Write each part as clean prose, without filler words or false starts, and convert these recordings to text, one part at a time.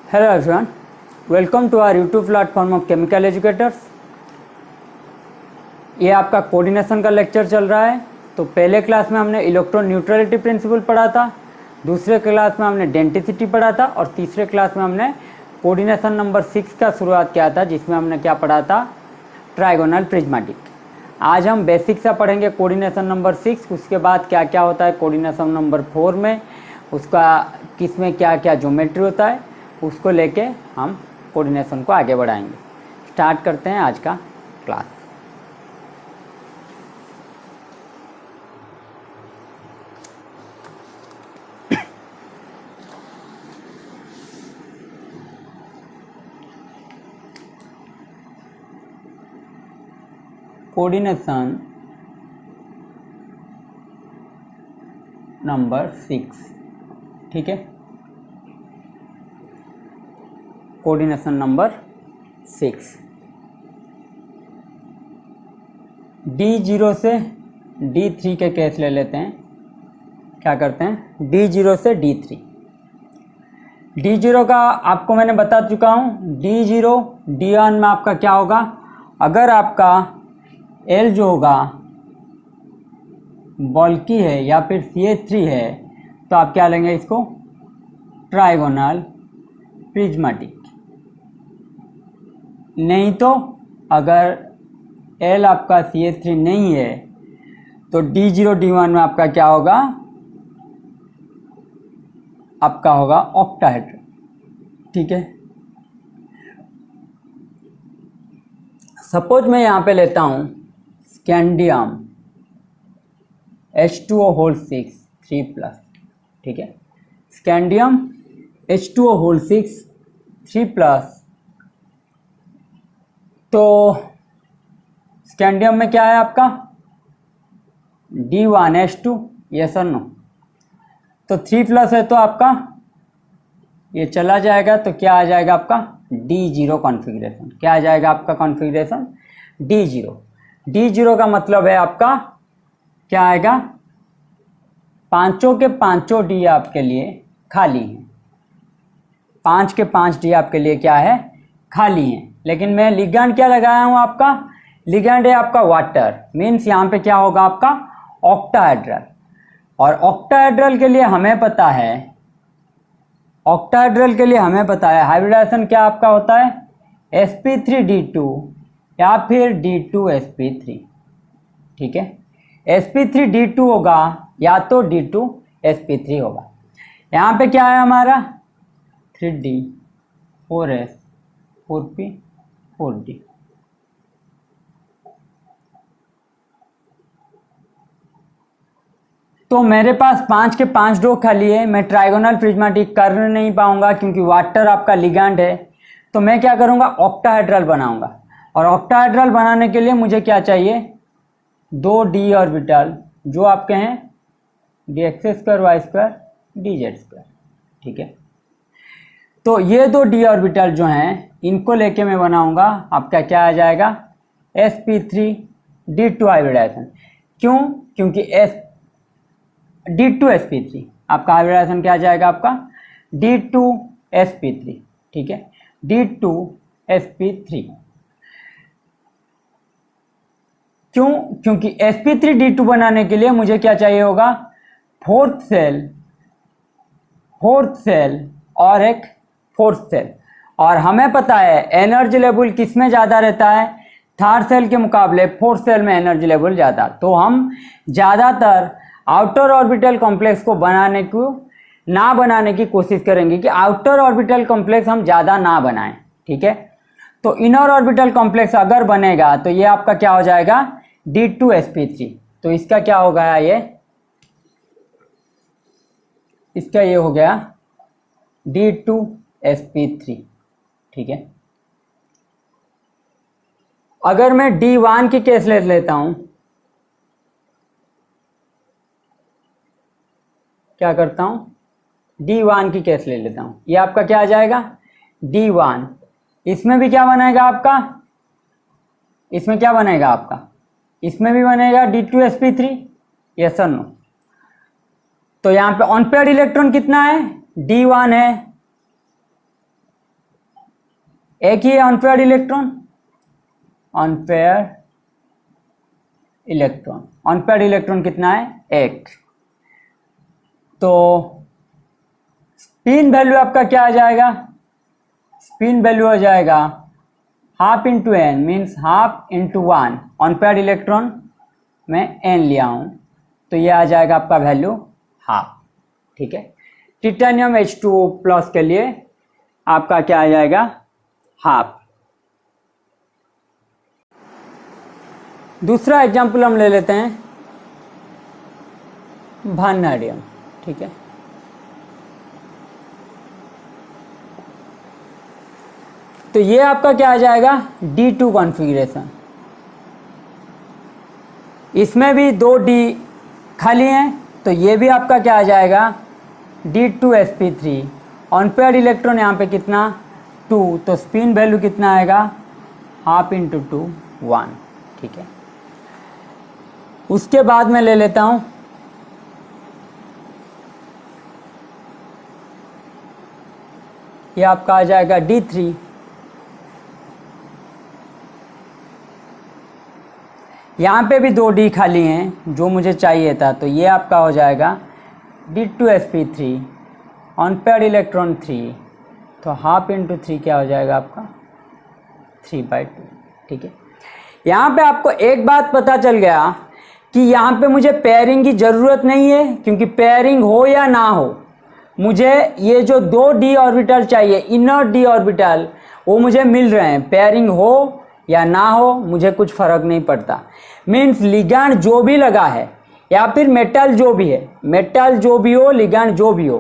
Hello everyone, welcome to our YouTube platform of Chemical Educators। ये आपका coordination का lecture चल रहा है। तो पहले क्लास में हमने इलेक्ट्रॉन न्यूट्रलिटी प्रिंसिपल पढ़ा था, दूसरे क्लास में हमने डेंसिटी पढ़ा था और तीसरे क्लास में हमने कोऑर्डिनेशन नंबर 6 का शुरुआत किया था, जिसमें हमने क्या पढ़ा था, ट्राइगोनल प्रिज्मेटिक। आज हम बेसिक सा पढ़ेंगे कोऑर्डिनेशन नंबर 6। उसके बाद क्या क्या होता है कोऑर्डिनेशन नंबर 4 में, उसका किस में क्या क्या ज्योमेट्री होता है, उसको लेके हम कोऑर्डिनेशन को आगे बढ़ाएंगे। स्टार्ट करते हैं आज का क्लास। कोऑर्डिनेशन नंबर 6, ठीक है। कोऑर्डिनेशन नंबर 6, D0 से D3 के केस ले लेते हैं। क्या करते हैं, D0 से D3। D0 का आपको मैंने बता चुका हूँ। D0 D1 में आपका क्या होगा, अगर आपका L जो होगा बल्कि है या फिर CH3 है तो आप क्या लेंगे, इसको ट्राइगोनल प्रिज्मेटिक। नहीं तो अगर L आपका CH3 नहीं है तो D0 D1 में आपका क्या होगा, आपका होगा ऑक्टाहेड्रल, ठीक है। सपोज मैं यहाँ पे लेता हूँ स्कैंडियम H2O होल 6 3+, ठीक है। Scandium H2O whole 6 3+। तो स्कैंडियम में क्या है आपका D1H2, यस और नो। तो 3+ है तो आपका ये चला जाएगा, तो क्या आ जाएगा आपका D0 कॉन्फ़िगरेशन। क्या आ जाएगा आपका कॉन्फ़िगरेशन D0। D0 का मतलब है आपका क्या आएगा, पांचों के पांचों D आपके लिए खाली हैं। 5 के 5 D आपके लिए क्या है, खाली हैं। लेकिन मैं लिगैंड क्या लगाया हूँ, आपका लिगैंड है आपका वाटर, मीन्स यहाँ पे क्या होगा आपका ऑक्टाहेड्रल। और ऑक्टाहेड्रल के लिए हमें पता है, ऑक्टाहेड्रल के लिए हमें पता है हाइब्रिडाइजेशन क्या आपका होता है, sp3d2 या फिर d2sp3, ठीक है। sp3d2 होगा या तो d2sp3 होगा। यहाँ पे क्या है हमारा 3d 4s 4p 4d। तो मेरे पास 5 के 5 डो खाली है। मैं ट्राइगोनल प्रिज्मेटिक कर नहीं पाऊंगा क्योंकि वाटर आपका लिगैंड है। तो मैं क्या करूंगा, ऑक्टाहेड्रल बनाऊंगा। और ऑक्टाहेड्रल बनाने के लिए मुझे क्या चाहिए, 2 d ऑर्बिटल जो आपके हैं dx² y² dz², ठीक है। तो ये 2 d ऑर्बिटल जो हैं इनको लेके मैं बनाऊंगा आपका क्या आ जाएगा sp3d2 हाइब्रिडाइजेशन। क्यों, क्योंकि d2sp3 आपका हाइब्रिडाइजेशन क्या आ जाएगा आपका d2sp3, ठीक है, d2sp3। क्यों, क्योंकि sp3d2 बनाने के लिए मुझे क्या चाहिए होगा, फोर्थ सेल और एक फोर्थ सेल। और हमें पता है एनर्जी लेवल किस में ज़्यादा रहता है, थर्ड सेल के मुकाबले फोर्थ सेल में एनर्जी लेवल ज़्यादा। तो हम ज़्यादातर आउटर ऑर्बिटल कॉम्प्लेक्स को बनाने की कोशिश करेंगे कि आउटर ऑर्बिटल कॉम्प्लेक्स हम ज़्यादा ना बनाएं, ठीक है। तो इनर ऑर्बिटल कॉम्प्लेक्स अगर बनेगा तो ये आपका क्या हो जाएगा d2sp3। तो इसका क्या हो गया, इसका ये हो गया d2sp3, ठीक है। अगर मैं D1 की केस ले लेता हूं, क्या करता हूं, D1 की केस ले लेता हूं। ये आपका क्या आ जाएगा D1। इसमें भी क्या बनेगा आपका, इसमें क्या बनेगा आपका, इसमें भी बनेगा d2sp3, यस और नो। तो यहाँ पे ऑन पेयर्ड इलेक्ट्रॉन कितना है, D1 है, एक ही है unpaired electron, unpaired electron, unpaired electron कितना है, एक। तो स्पिन वैल्यू आपका क्या आ जाएगा, स्पिन वैल्यू हो जाएगा half into n, means half into one, unpaired electron में एन लिया हूं तो ये आ जाएगा आपका वैल्यू हाफ। ठीक है, टिटेनियम H2O प्लस के लिए आपका क्या आ जाएगा, हाफ। दूसरा एग्जाम्पल हम ले लेते हैं वैनेडियम। ठीक है, तो ये आपका क्या आ जाएगा, D2 कॉन्फ़िगरेशन। इसमें भी 2 D खाली हैं तो ये भी आपका क्या आ जाएगा, D2sp3। अनपेयर्ड इलेक्ट्रॉन यहाँ पे कितना, 2, तो स्पिन वैल्यू कितना आएगा, हाफ इंटू 2, 1। ठीक है, उसके बाद मैं ले लेता हूँ ये आपका आ जाएगा D3। यहाँ पे भी 2 D खाली हैं जो मुझे चाहिए था, तो ये आपका हो जाएगा D2sp3, अनपेयर्ड इलेक्ट्रॉन 3, तो हाफ इंटू 3 क्या हो जाएगा आपका, 3/2। ठीक है, यहाँ पे आपको एक बात पता चल गया कि यहाँ पे मुझे पेयरिंग की ज़रूरत नहीं है, क्योंकि पेयरिंग हो या ना हो मुझे ये जो 2 D ऑर्बिटल चाहिए, इनर D ऑर्बिटल, वो मुझे मिल रहे हैं। पेयरिंग हो या ना हो मुझे कुछ फ़र्क नहीं पड़ता। मीन्स लिगैंड जो भी लगा है या फिर मेटल जो भी है, मेटल जो भी हो, लिगैंड जो भी हो,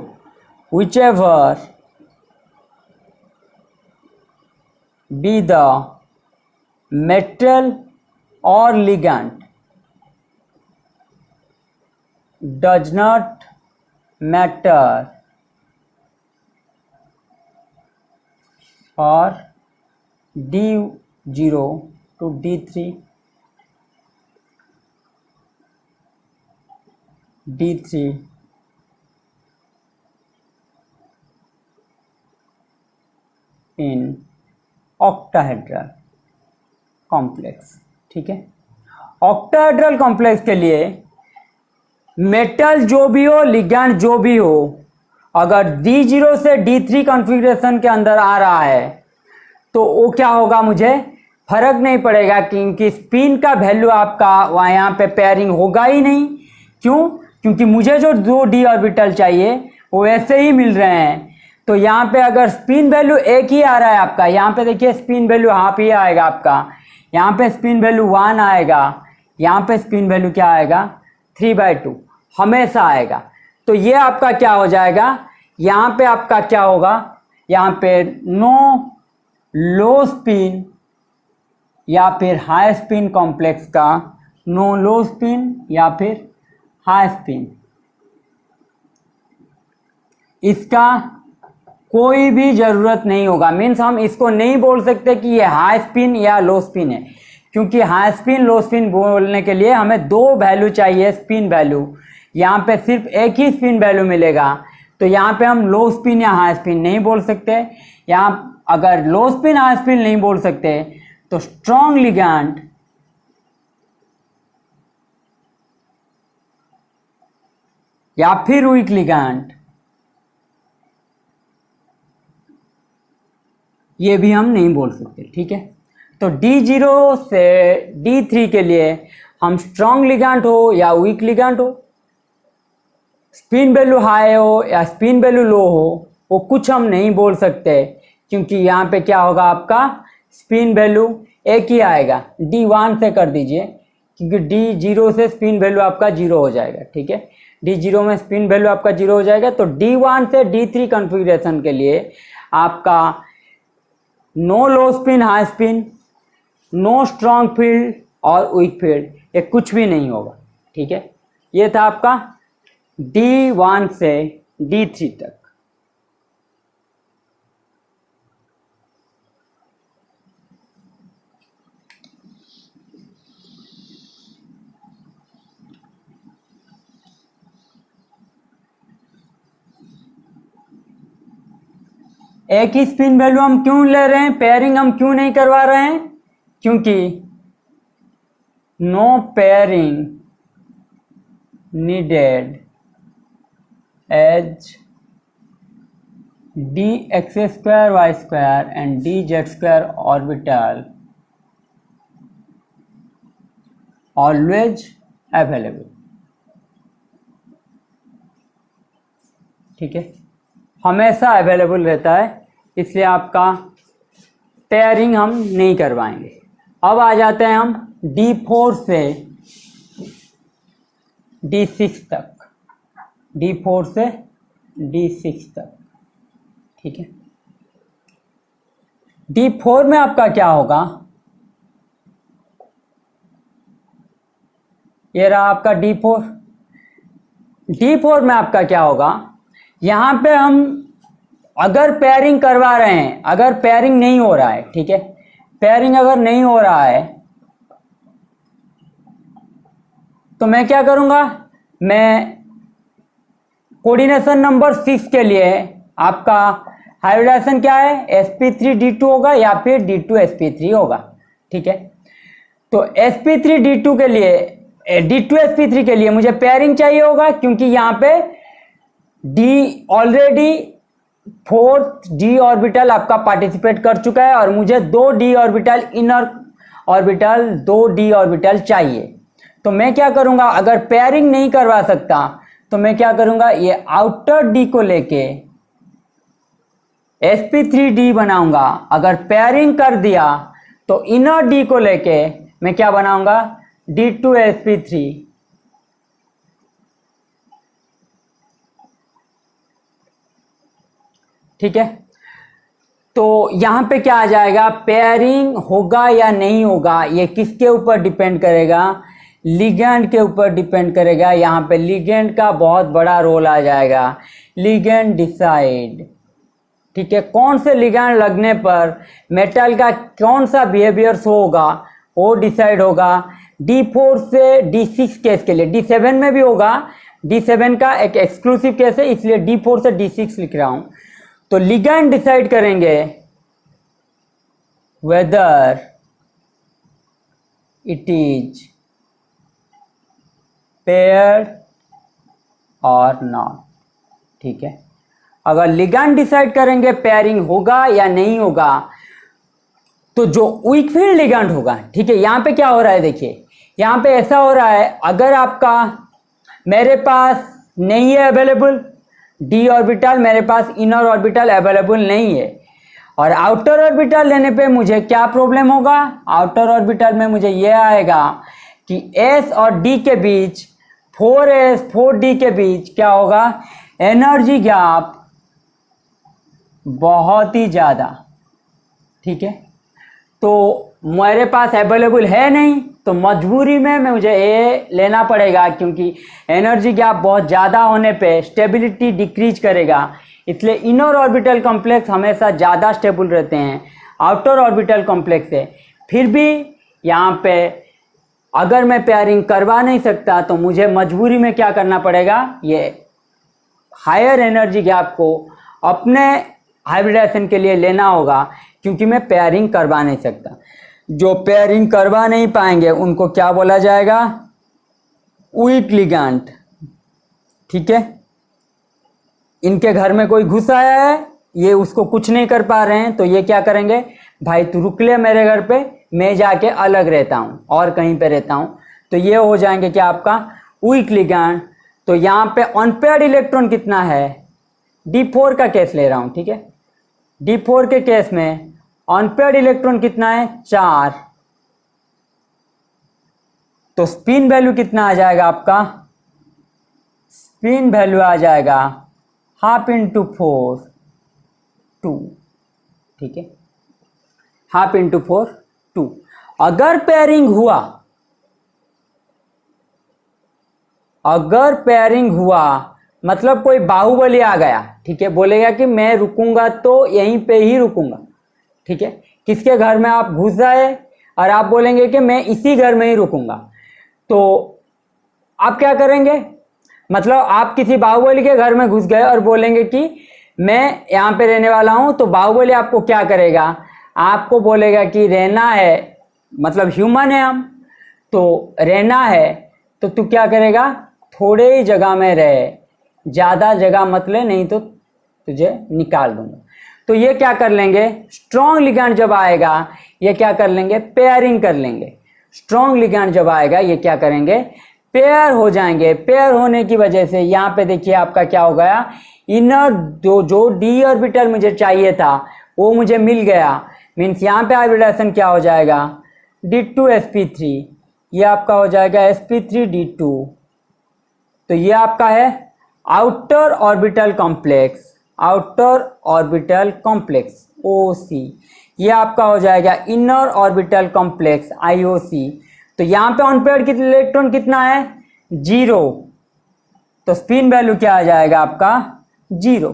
which ever be the metal और ligand does not matter for D0 to D3, D3 in octahedral complex. ठीक है, ऑक्टाहेड्रल कॉम्प्लेक्स के लिए मेटल जो भी हो, लिगैंड जो भी हो, अगर D0 से D3 कॉन्फ़िगरेशन के अंदर आ रहा है तो वो क्या होगा, मुझे फर्क नहीं पड़ेगा, क्योंकि स्पिन का वैल्यू आपका वहाँ यहाँ पे पेयरिंग होगा ही नहीं। क्यों, क्योंकि मुझे जो 2 D ऑर्बिटल चाहिए वो वैसे ही मिल रहे हैं। तो यहाँ पे अगर स्पिन वैल्यू एक ही आ रहा है आपका, यहाँ पे देखिए स्पिन वैल्यू हाफ ही आएगा आपका, यहाँ पे स्पिन वैल्यू 1 आएगा, यहाँ पे स्पिन वैल्यू क्या आएगा, 3/2 हमेशा आएगा। तो ये आपका क्या हो जाएगा, यहाँ पे आपका क्या होगा, यहाँ पे नो लो स्पिन या फिर हाई स्पिन कॉम्प्लेक्स का नो लो स्पिन या फिर हाई स्पिन, इसका कोई भी ज़रूरत नहीं होगा। मीन्स हम इसको नहीं बोल सकते कि ये हाई स्पिन या लो स्पिन है, क्योंकि हाई स्पिन लो स्पिन बोलने के लिए हमें 2 वैल्यू चाहिए स्पिन वैल्यू। यहाँ पे सिर्फ एक ही स्पिन वैल्यू मिलेगा, तो यहाँ पे हम लो स्पिन या हाई स्पिन नहीं बोल सकते। यहाँ अगर लो स्पिन हाई स्पिन नहीं बोल सकते तो स्ट्रॉन्ग लिगैंड या फिर वीक लिगैंड, ये भी हम नहीं बोल सकते। ठीक है, तो D0 से D3 के लिए हम स्ट्रॉन्ग लिगैंड हो या वीक लिगैंड हो, स्पिन वैल्यू हाई हो या स्पिन वैल्यू लो हो, वो कुछ हम नहीं बोल सकते, क्योंकि यहाँ पे क्या होगा, आपका स्पिन वैल्यू एक ही आएगा। D1 से कर दीजिए, क्योंकि D0 से स्पिन वैल्यू आपका 0 हो जाएगा। ठीक है, D0 में स्पिन वैल्यू आपका 0 हो जाएगा। तो D1 से D3 कॉन्फ़िगरेशन के लिए आपका no low spin high spin, no strong field और वीक फील्ड, ये कुछ भी नहीं होगा। ठीक है, ये था आपका D1 से D3 तक। एक ही स्पिन वैल्यू हम क्यों ले रहे हैं, पेयरिंग हम क्यों नहीं करवा रहे हैं, क्योंकि no pairing needed as dx2y2 and dz2 orbital always available। ठीक है, हमेशा अवेलेबल रहता है, इसलिए आपका पेयरिंग हम नहीं करवाएंगे। अब आ जाते हैं हम D4 से D6 तक, D4 से D6 तक। ठीक है, D4 में आपका क्या होगा, ये रहा आपका D4। D4 में आपका क्या होगा, यहां पे हम अगर पेयरिंग करवा रहे हैं, अगर पेयरिंग नहीं हो रहा है, ठीक है, पेयरिंग अगर नहीं हो रहा है तो मैं क्या करूंगा, मैं कोऑर्डिनेशन नंबर 6 के लिए आपका हाइब्रिडाइजेशन क्या है, sp3d2 होगा या फिर d2sp3 होगा। ठीक है, तो sp3d2 के लिए, d2sp3 के लिए मुझे पेयरिंग चाहिए होगा, क्योंकि यहां पे d already 4th d orbital आपका पार्टिसिपेट कर चुका है और मुझे 2 d orbital inner orbital, 2 d orbital चाहिए। तो मैं क्या करूंगा, अगर पेयरिंग नहीं करवा सकता तो मैं क्या करूंगा, ये आउटर d को लेके sp3d बनाऊंगा। अगर पेयरिंग कर दिया तो इनर d को लेके मैं क्या बनाऊंगा, d2sp3। ठीक है, तो यहां पे क्या आ जाएगा, पेयरिंग होगा या नहीं होगा ये किसके ऊपर डिपेंड करेगा, लिगेंड के ऊपर डिपेंड करेगा। यहां पे लिगेंड का बहुत बड़ा रोल आ जाएगा, लिगेंड डिसाइड। ठीक है, कौन से लिगेंड लगने पर मेटल का कौन सा बिहेवियर शो होगा वो डिसाइड होगा। D4 से D6 केस के लिए, D7 में भी होगा, D7 का एक एक्सक्लूसिव केस है, इसलिए D4 से D6 लिख रहा हूं। तो लिगेंड डिसाइड करेंगे वेदर इट इज पेयर्ड और नॉट। ठीक है, अगर लिगेंड डिसाइड करेंगे पेयरिंग होगा या नहीं होगा, तो जो वीक फील्ड लिगेंड होगा, ठीक है, यहां पे क्या हो रहा है, देखिए यहां पे ऐसा हो रहा है, अगर आपका मेरे पास नहीं है अवेलेबल d ऑर्बिटल, मेरे पास इनर ऑर्बिटल अवेलेबल नहीं है, और आउटर ऑर्बिटल लेने पे मुझे क्या प्रॉब्लम होगा, आउटर ऑर्बिटल में मुझे ये आएगा कि s और d के बीच, 4s 4d के बीच क्या होगा, एनर्जी गैप बहुत ही ज़्यादा। ठीक है, तो मेरे पास अवेलेबल है नहीं, तो मजबूरी में मुझे ये लेना पड़ेगा, क्योंकि एनर्जी गैप बहुत ज़्यादा होने पे स्टेबिलिटी डिक्रीज करेगा, इसलिए इनर ऑर्बिटल कॉम्प्लेक्स हमेशा ज़्यादा स्टेबल रहते हैं आउटर ऑर्बिटल कॉम्प्लेक्स से। फिर भी यहाँ पे अगर मैं पेयरिंग करवा नहीं सकता तो मुझे मजबूरी में क्या करना पड़ेगा, ये हायर एनर्जी गैप को अपने हाइब्रिडाइजेशन के लिए लेना होगा, क्योंकि मैं पेयरिंग करवा नहीं सकता। जो पेयरिंग करवा नहीं पाएंगे उनको क्या बोला जाएगा, वीक लिगेंड। ठीक है, इनके घर में कोई घुस आया है, ये उसको कुछ नहीं कर पा रहे हैं, तो ये क्या करेंगे, भाई तू रुक ले मेरे घर पे, मैं जाके अलग रहता हूँ और कहीं पे रहता हूँ। तो ये हो जाएंगे क्या, आपका वीक लिगेंड। तो यहाँ पे अनपेयर्ड इलेक्ट्रॉन कितना है, D4 का केस ले रहा हूँ। ठीक है, D4 के केस में अनपेयर्ड इलेक्ट्रॉन कितना है, 4। तो स्पिन वैल्यू कितना आ जाएगा आपका, स्पिन वैल्यू आ जाएगा 1/2 × 4 2। ठीक है, 1/2 × 4 2। अगर पेयरिंग हुआ, अगर पेयरिंग हुआ मतलब कोई बाहुबली आ गया, ठीक है, बोलेगा कि मैं रुकूंगा तो यहीं पे ही रुकूंगा। ठीक है, किसके घर में आप घुस जाए और आप बोलेंगे कि मैं इसी घर में ही रुकूंगा, तो आप क्या करेंगे, मतलब आप किसी बाहुबली के घर में घुस गए और बोलेंगे कि मैं यहाँ पे रहने वाला हूँ, तो बाहुबली आपको क्या करेगा, आपको बोलेगा कि रहना है, मतलब ह्यूमन है हम, तो रहना है तो तू क्या करेगा, थोड़े ही जगह में रहे, ज़्यादा जगह मत ले, नहीं तो तुझे निकाल दूंगा। तो ये क्या कर लेंगे, स्ट्रॉन्ग लिगैंड जब आएगा ये क्या कर लेंगे, पेयरिंग कर लेंगे। स्ट्रॉन्ग लिगैंड जब आएगा ये क्या करेंगे, पेयर हो जाएंगे। पेयर होने की वजह से यहाँ पे देखिए आपका क्या हो गया, इनर जो डी ऑर्बिटल मुझे चाहिए था वो मुझे मिल गया। मीन्स यहाँ पे हाइब्रिडाइजेशन क्या हो जाएगा, D2sp3, ये आपका हो जाएगा sp3d2। तो ये आपका है outer orbital complex, outer orbital complex OC। ये आपका हो जाएगा इनर ऑर्बिटल कॉम्प्लेक्स IOC। तो यहाँ पे अनपेयर्ड इलेक्ट्रॉन कितना है, 0, तो स्पिन वैल्यू क्या आ जाएगा आपका 0।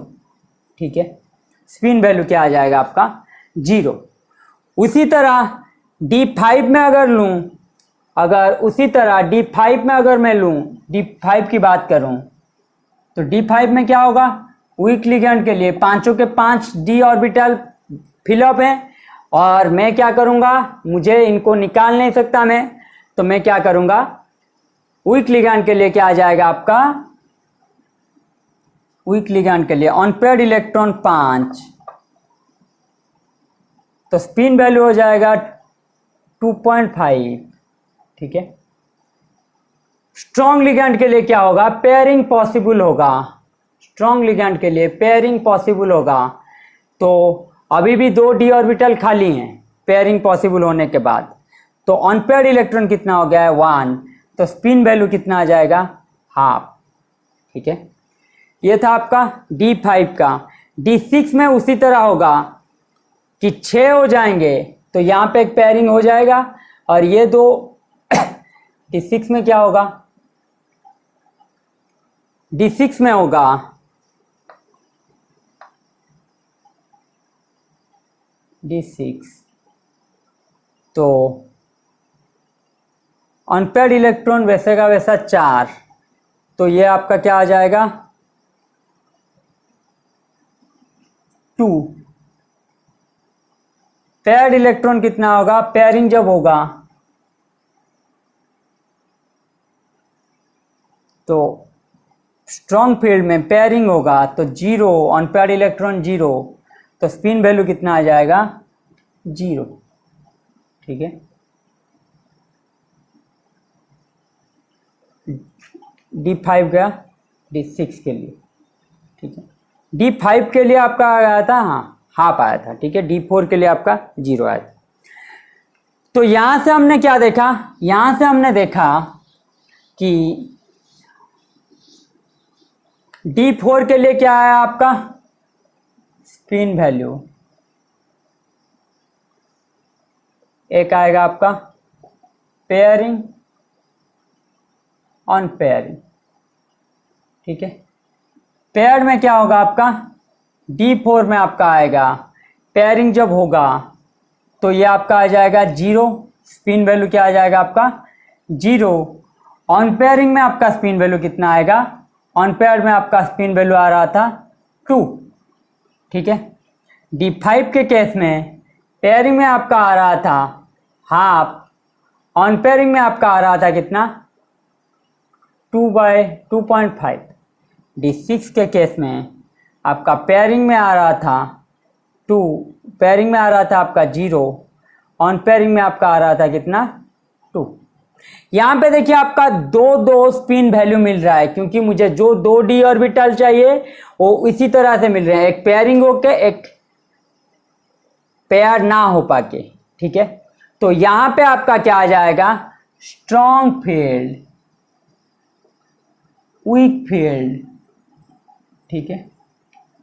ठीक है, स्पिन वैल्यू क्या आ जाएगा आपका 0। उसी तरह D5 में अगर लूँ, अगर उसी तरह D5 में अगर मैं लूँ, D5 की बात करूँ, तो D5 में क्या होगा, वीक लिगैंड के लिए पांचों के 5 d ऑर्बिटल फिलअप हैं, और मैं क्या करूँगा, मुझे इनको निकाल नहीं सकता मैं, तो मैं क्या करूँगा, वीक लिगैंड के लिए क्या आ जाएगा आपका, वीक लिगैंड के लिए अनपेयर्ड इलेक्ट्रॉन 5, तो स्पिन वैल्यू हो जाएगा 2.5। ठीक है, स्ट्रॉन्ग लिगैंड के लिए क्या होगा, पेयरिंग पॉसिबल होगा। स्ट्रॉन्ग लिगैंड के लिए पेयरिंग पॉसिबल होगा, तो अभी भी 2 d ऑर्बिटल खाली हैं पेयरिंग पॉसिबल होने के बाद, तो अनपेयर्ड इलेक्ट्रॉन कितना हो गया है 1, तो स्पिन वैल्यू कितना आ जाएगा, हाफ। ठीक है, ये था आपका D5 का। D6 में उसी तरह होगा कि 6 हो जाएंगे, तो यहाँ पे एक पेयरिंग हो जाएगा, और ये दो D6 में क्या होगा, D6 में होगा D6, तो अनपेयर्ड इलेक्ट्रॉन वैसे का वैसा 4, तो ये आपका क्या आ जाएगा 2। पेयर्ड इलेक्ट्रॉन कितना होगा, पेयरिंग जब होगा तो स्ट्रॉन्ग फील्ड में पेयरिंग होगा तो 0, अनपेयर्ड इलेक्ट्रॉन 0, तो स्पिन वैल्यू कितना आ जाएगा 0। ठीक है, D5 गया D6 के लिए। ठीक है, D5 के लिए आपका आया था, हाँ हाफ आया था। ठीक है, D4 के लिए आपका 0 आया था। तो यहां से हमने क्या देखा, यहां से हमने देखा कि D4 के लिए क्या आया आपका, स्पिन वैल्यू एक आएगा आपका पेयरिंग ऑन पेयरिंग। ठीक है, पेयर्ड में क्या होगा आपका, D4 में आपका आएगा पेयरिंग जब होगा तो ये आपका आ जाएगा 0, स्पिन वैल्यू क्या आ जाएगा आपका 0। ऑन पेयरिंग में आपका स्पिन वैल्यू कितना आएगा, ऑन पेयर्ड में आपका स्पिन वैल्यू आ रहा था 2। ठीक है, D5 के केस में पेयरिंग में आपका आ रहा था हाफ, ऑन पेयरिंग में आपका आ रहा था कितना 2/2.5। D6 के केस में आपका पेयरिंग में आ रहा था 2, पेयरिंग में आ रहा था आपका 0, ऑन पेयरिंग में आपका आ रहा था कितना 2। यहाँ पे देखिए आपका 2 स्पिन वैल्यू मिल रहा है, क्योंकि मुझे जो 2 d ऑर्बिटल चाहिए वो इसी तरह से मिल रहे हैं, एक पेयरिंग होके एक पेयर ना हो पाके। ठीक है, तो यहाँ पे आपका क्या आ जाएगा, स्ट्रॉन्ग फील्ड वीक फील्ड। ठीक है,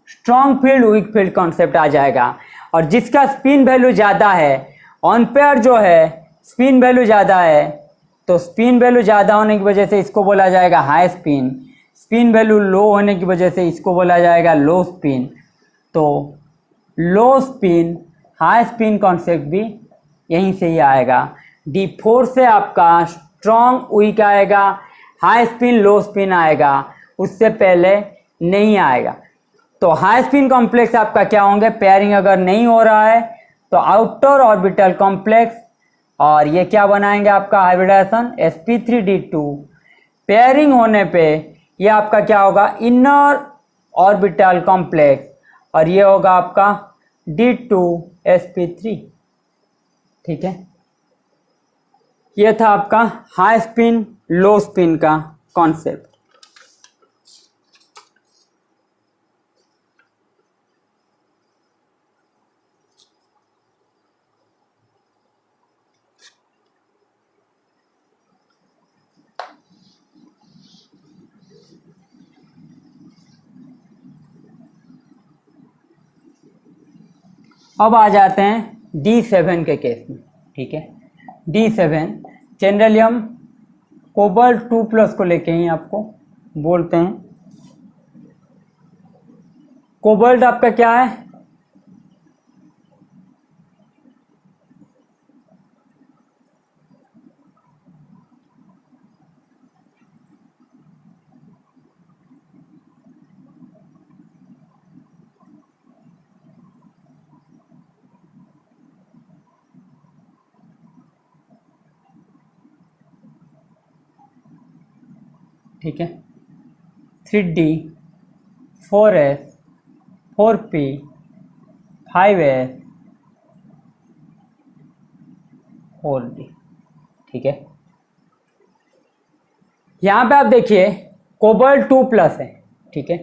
strong field weak field concept आ जाएगा, और जिसका स्पिन वैल्यू ज़्यादा है, ऑन पेयर जो है स्पिन वैल्यू ज़्यादा है, तो स्पिन वैल्यू ज़्यादा होने की वजह से इसको बोला जाएगा हाई स्पिन, स्पिन वैल्यू लो होने की वजह से इसको बोला जाएगा लो स्पिन। तो लो स्पिन हाई स्पिन कॉन्सेप्ट भी यहीं से ही आएगा। D4 से आपका स्ट्रॉन्ग वीक आएगा, हाई स्पिन लो स्पिन आएगा, उससे पहले नहीं आएगा। तो हाई स्पिन कॉम्प्लेक्स आपका क्या होंगे, पेयरिंग अगर नहीं हो रहा है तो आउटर ऑर्बिटल कॉम्प्लेक्स, और ये क्या बनाएंगे आपका हाइब्रिडाइजेशन sp3d2। पेयरिंग होने पे ये आपका क्या होगा, इनर ऑर्बिटल कॉम्प्लेक्स, और ये होगा आपका d2sp3। ठीक है, ये था आपका हाई स्पिन लो स्पिन का कॉन्सेप्ट। अब आ जाते हैं D7 के केस में। ठीक है, D7 जनरली हम कोबाल्ट 2+ को लेके ही आपको बोलते हैं। कोबाल्ट आपका क्या है, ठीक है, 3D 4S 4P 5S 4D। ठीक है, यहाँ पे आप देखिए कोबाल्ट 2+ है। ठीक है,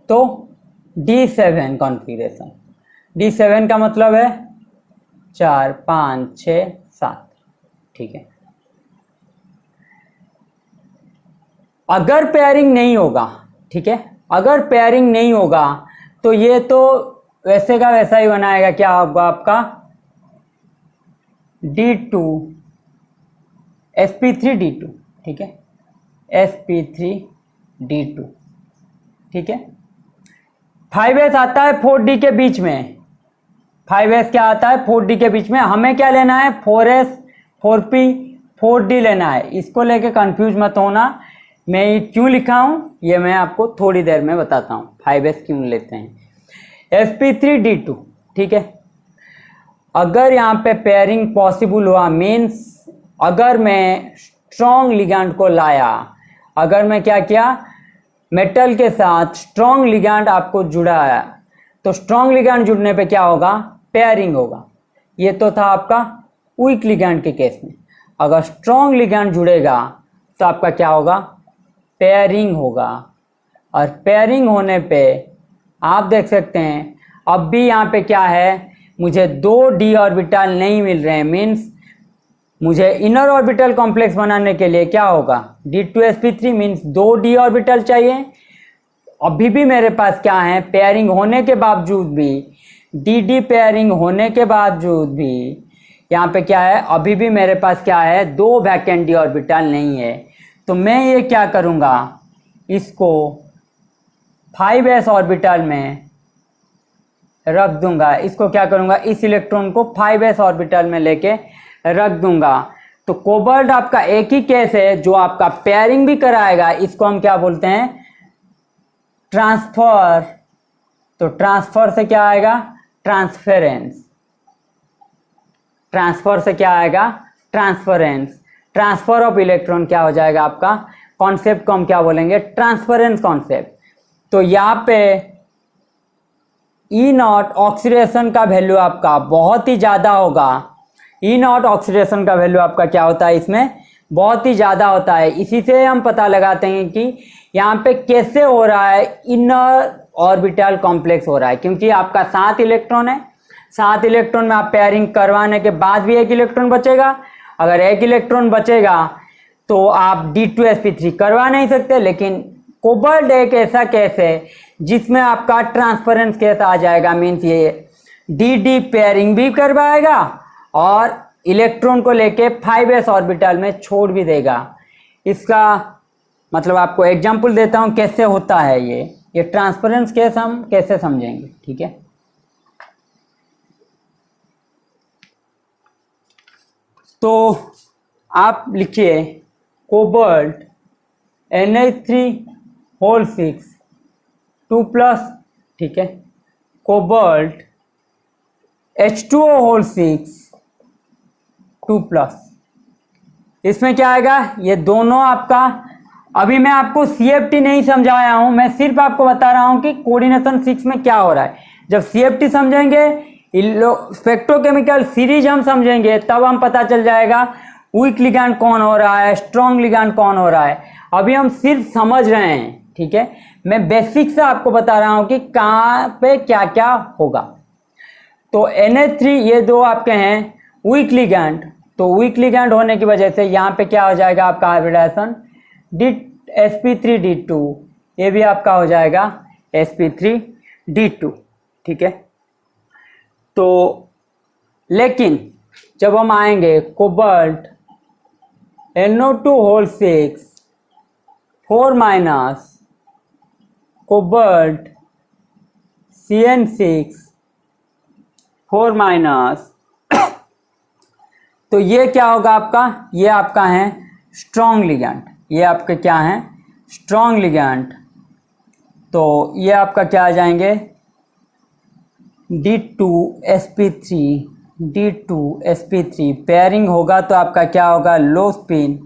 तो D7 कॉन्फ़िगरेशन, D7 का मतलब है 4 5 6 7। ठीक है, अगर पेयरिंग नहीं होगा, ठीक है, अगर पेयरिंग नहीं होगा तो ये तो वैसे का वैसा ही बनाएगा, क्या होगा आपका D2 sp3d2। ठीक है, sp3d2। ठीक है, 5s आता है 4d के बीच में, 5s क्या आता है 4d के बीच में, हमें क्या लेना है 4s 4p 4d लेना है। इसको लेके कंफ्यूज मत होना, मैं ये क्यों लिखा हूं ये मैं आपको थोड़ी देर में बताता हूं 5s क्यों लेते हैं। sp3d2। ठीक है, अगर यहाँ पे पेयरिंग पॉसिबल हुआ, मीन्स अगर मैं स्ट्रॉन्ग लिगैंड को लाया, अगर मैं क्या किया मेटल के साथ स्ट्रॉन्ग लिगैंड आपको जुड़ाया, तो स्ट्रॉन्ग लिगैंड जुड़ने पे क्या होगा, पेयरिंग होगा। ये तो था आपका वीक लिगैंड के केस में। अगर स्ट्रॉन्ग लिगैंड जुड़ेगा तो आपका क्या होगा, पेयरिंग होगा। और पेयरिंग होने पे आप देख सकते हैं अब भी यहाँ पे क्या है, मुझे 2d ऑर्बिटल नहीं मिल रहे हैं, मीन्स मुझे इनर ऑर्बिटल कॉम्प्लेक्स बनाने के लिए क्या होगा d2sp3 मीन्स 2d ऑर्बिटल चाहिए। अभी भी मेरे पास क्या है, पेयरिंग होने के बावजूद भी, dd पेयरिंग होने के बावजूद भी यहाँ पे क्या है, अभी भी मेरे पास क्या है 2 वैकेंट d ऑर्बिटल नहीं है। तो मैं ये क्या करूँगा, इसको 5s ऑर्बिटल में रख दूंगा। इसको क्या करूंगा, इस इलेक्ट्रॉन को 5s ऑर्बिटल में लेके रख दूंगा। तो कोबाल्ट आपका एक ही केस है जो आपका पेयरिंग भी कराएगा, इसको हम क्या बोलते हैं, ट्रांसफर। तो ट्रांसफर से क्या आएगा, ट्रांसफरेंस। ट्रांसफर से क्या आएगा, ट्रांसफरेंस। ट्रांसफर ऑफ इलेक्ट्रॉन क्या हो जाएगा आपका, कॉन्सेप्ट को हम क्या बोलेंगे, ट्रांसफरेंस कॉन्सेप्ट। तो यहाँ पे E नॉट ऑक्सीडेशन का वैल्यू आपका बहुत ही ज़्यादा होगा। E नॉट ऑक्सीडेशन का वैल्यू आपका क्या होता है, इसमें बहुत ही ज़्यादा होता है। इसी से हम पता लगाते हैं कि यहाँ पे कैसे हो रहा है, इनर ऑर्बिटल कॉम्प्लेक्स हो रहा है, क्योंकि आपका 7 इलेक्ट्रॉन है। 7 इलेक्ट्रॉन में आप पेयरिंग करवाने के बाद भी 1 इलेक्ट्रॉन बचेगा। अगर 1 इलेक्ट्रॉन बचेगा तो आप d2sp3 करवा नहीं सकते। लेकिन कोबाल्ट एक ऐसा केस है जिसमें आपका ट्रांसफरेंस केस आ जाएगा, मीन्स ये dd पेयरिंग भी करवाएगा और इलेक्ट्रॉन को लेके 5s ऑर्बिटल में छोड़ भी देगा। इसका मतलब आपको एग्जांपल देता हूं कैसे होता है ये ट्रांसफरेंस केस हम कैसे समझेंगे। ठीक है, तो आप लिखिए कोबाल्ट Na3 होल 6 2+ ठीक है, कोबाल्ट H2O होल 6 2+, इसमें क्या आएगा, ये दोनों आपका, अभी मैं आपको CFT नहीं समझाया हूं, मैं सिर्फ आपको बता रहा हूं कि कोऑर्डिनेशन 6 में क्या हो रहा है। जब CFT समझेंगे, स्पेक्ट्रोकेमिकल सीरीज हम समझेंगे, तब हम पता चल जाएगा वीक लिगैंड कौन हो रहा है, स्ट्रॉन्ग लिगैंड कौन हो रहा है। अभी हम सिर्फ समझ रहे हैं, ठीक है, मैं बेसिक से आपको बता रहा हूं कि कहाँ पे क्या क्या होगा। तो NH3 ये दो आपके हैं वीक लिगैंड, तो वीक लिगैंड होने की वजह से यहाँ पे क्या हो जाएगा आपका हाइब्रिडाइजेशन sp3d2, ये भी आपका हो जाएगा sp3d2, ठीक है। तो लेकिन जब हम आएंगे cobalt NO2 whole 6 4- cobalt CN6 4-, तो ये क्या होगा आपका, ये आपका है स्ट्रॉन्ग लिगैंड, ये आपके क्या हैं स्ट्रॉन्ग लिगैंड। तो ये आपका क्या आ जाएंगे D2sp3 D2sp3, पेयरिंग होगा तो आपका क्या होगा लो स्पिन,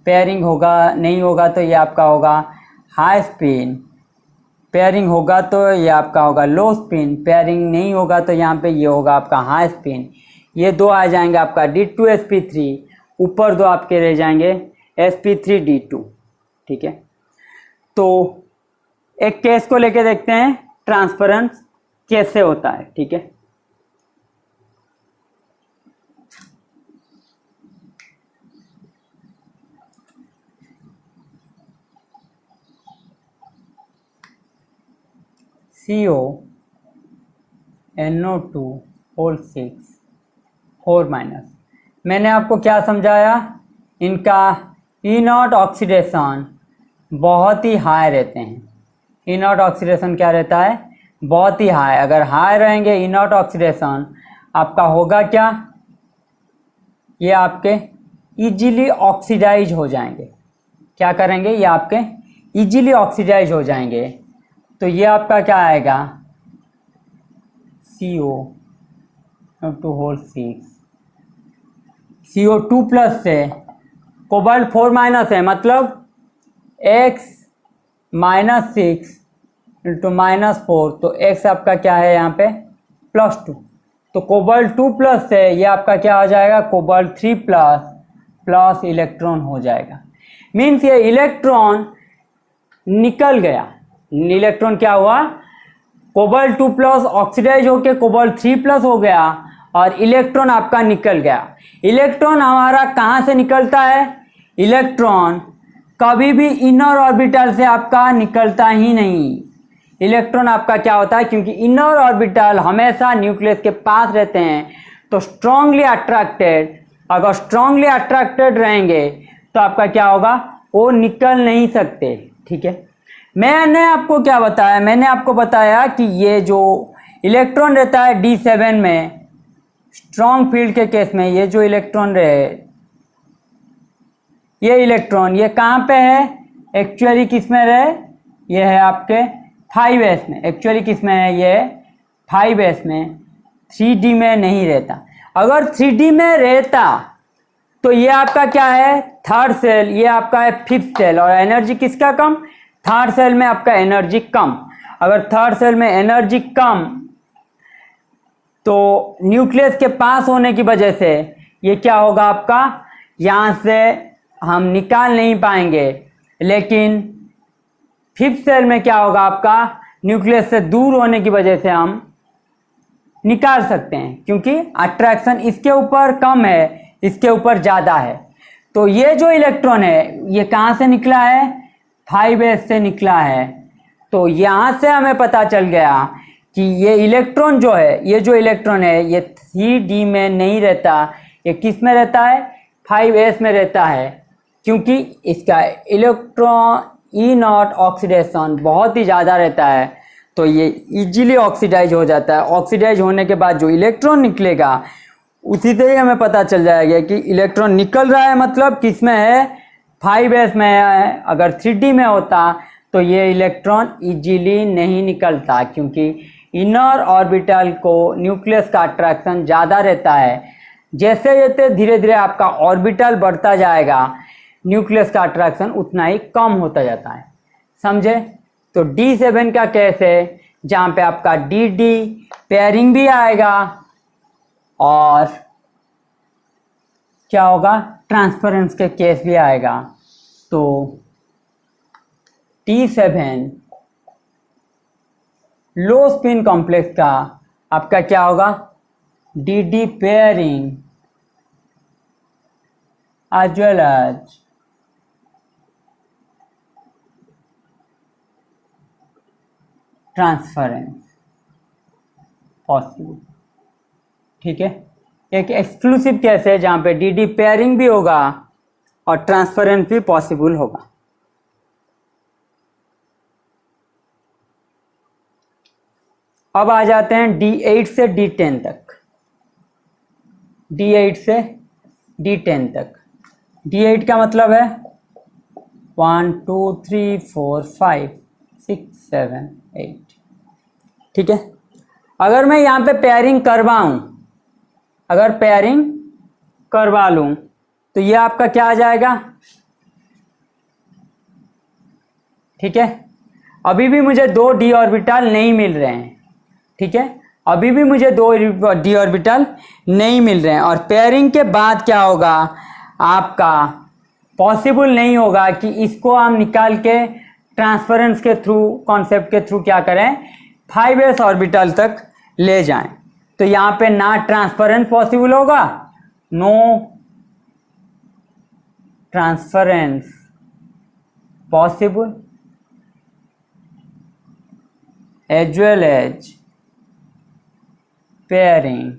पेयरिंग होगा नहीं होगा तो ये आपका होगा हाई स्पिन, पेयरिंग होगा तो ये आपका होगा लो स्पिन, पेयरिंग नहीं होगा तो यहाँ पे ये होगा आपका हाई स्पिन। ये दो आ जाएंगे आपका D2sp3, ऊपर दो आपके रह जाएंगे sp3d2, ठीक है। तो एक केस को लेके देखते हैं ट्रांसफरेंस कैसे होता है, ठीक है। CO NO2 होल 6 4-, मैंने आपको क्या समझाया, इनका E0 ऑक्सीडेशन बहुत ही हाई रहते हैं। E0 ऑक्सीडेशन क्या रहता है, बहुत ही हाई। अगर हाई रहेंगे E0 ऑक्सीडेशन, आपका होगा क्या, ये आपके इजीली ऑक्सीडाइज हो जाएंगे। क्या करेंगे, ये आपके इजीली ऑक्सीडाइज हो जाएंगे। तो ये आपका क्या आएगा CO2 होल 6 CO2+ से कोबाल्ट 4- है, मतलब x -6 × -4, तो x आपका क्या है यहाँ पे +2, तो कोबाल्ट 2+ से ये आपका क्या हो जाएगा कोबाल्ट 3+ इलेक्ट्रॉन हो जाएगा। मीन्स ये इलेक्ट्रॉन निकल गया, इलेक्ट्रॉन क्या हुआ कोबाल्ट 2+ ऑक्सीडाइज होके कोबाल्ट 3+ हो गया और इलेक्ट्रॉन आपका निकल गया। इलेक्ट्रॉन हमारा कहाँ से निकलता है, इलेक्ट्रॉन कभी भी इनर ऑर्बिटल से आपका निकलता ही नहीं। इलेक्ट्रॉन आपका क्या होता है, क्योंकि इनर ऑर्बिटल हमेशा न्यूक्लियस के पास रहते हैं, तो स्ट्रांगली अट्रैक्टेड, अगर स्ट्रांगली अट्रैक्टेड रहेंगे तो आपका क्या होगा, वो निकल नहीं सकते, ठीक है। मैंने आपको क्या बताया, मैंने आपको बताया कि ये जो इलेक्ट्रॉन रहता है D7 में स्ट्रॉन्ग फील्ड के केस में, ये जो इलेक्ट्रॉन रहे, ये इलेक्ट्रॉन ये कहाँ पे है, एक्चुअली किस में रहे, ये है आपके 5s में, एक्चुअली किस में है, ये 5s में, 3D में नहीं रहता। अगर 3D में रहता तो ये आपका क्या है थर्ड सेल, ये आपका है फिफ्थ सेल, और एनर्जी किसका कम, थर्ड सेल में आपका एनर्जी कम। अगर थर्ड सेल में एनर्जी कम तो न्यूक्लियस के पास होने की वजह से ये क्या होगा आपका, यहाँ से हम निकाल नहीं पाएंगे। लेकिन फिफ्थ सेल में क्या होगा आपका, न्यूक्लियस से दूर होने की वजह से हम निकाल सकते हैं, क्योंकि अट्रैक्शन इसके ऊपर कम है, इसके ऊपर ज़्यादा है। तो ये जो इलेक्ट्रॉन है ये कहाँ से निकला है, 5s से निकला है। तो यहाँ से हमें पता चल गया कि ये इलेक्ट्रॉन जो है, ये जो इलेक्ट्रॉन है ये 3D में नहीं रहता, ये किस में रहता है, 5s में रहता है, क्योंकि इसका इलेक्ट्रॉन E0 ऑक्सीडेशन बहुत ही ज़्यादा रहता है। तो ये इजीली ऑक्सीडाइज हो जाता है। ऑक्सीडाइज होने के बाद जो इलेक्ट्रॉन निकलेगा उसी से ही हमें पता चल जाएगा कि इलेक्ट्रॉन निकल रहा है, मतलब किस में है, 5s में है। अगर 3D में होता तो ये इलेक्ट्रॉन इजीली नहीं निकलता, क्योंकि इनर ऑर्बिटल को न्यूक्लियस का अट्रैक्शन ज़्यादा रहता है। जैसे जैसे धीरे धीरे आपका ऑर्बिटल बढ़ता जाएगा न्यूक्लियस का अट्रैक्शन उतना ही कम होता जाता है। समझे? तो D7 का केस है जहाँ पे आपका DD पेयरिंग भी आएगा और क्या होगा, ट्रांसफरेंस के केस भी आएगा। तो T7 लो स्पिन कॉम्प्लेक्स का आपका क्या होगा, DD pairing as well as transference possible. ठीक है, एक एक्सक्लूसिव केस है जहाँ पे DD पेयरिंग भी होगा और ट्रांसफरेंस भी पॉसिबल होगा। अब आ जाते हैं D8 से D10 तक। D8 से D10 तक। D8 का मतलब है 1 2 3 4 5 6 7 8। ठीक है, अगर मैं यहाँ पे पेयरिंग करवाऊँ, अगर पेयरिंग करवा लूँ तो ये आपका क्या आ जाएगा। ठीक है, अभी भी मुझे 2 d ऑर्बिटल नहीं मिल रहे हैं। ठीक है, अभी भी मुझे 2 d ऑर्बिटल नहीं मिल रहे हैं और पेयरिंग के बाद क्या होगा, आपका पॉसिबल नहीं होगा कि इसको हम निकाल के ट्रांसफरेंस के थ्रू, कॉन्सेप्ट के थ्रू क्या करें, 5s ऑर्बिटल तक ले जाएं। तो यहाँ पे ना ट्रांसफरेंस पॉसिबल होगा, no transference possible as well as pairing,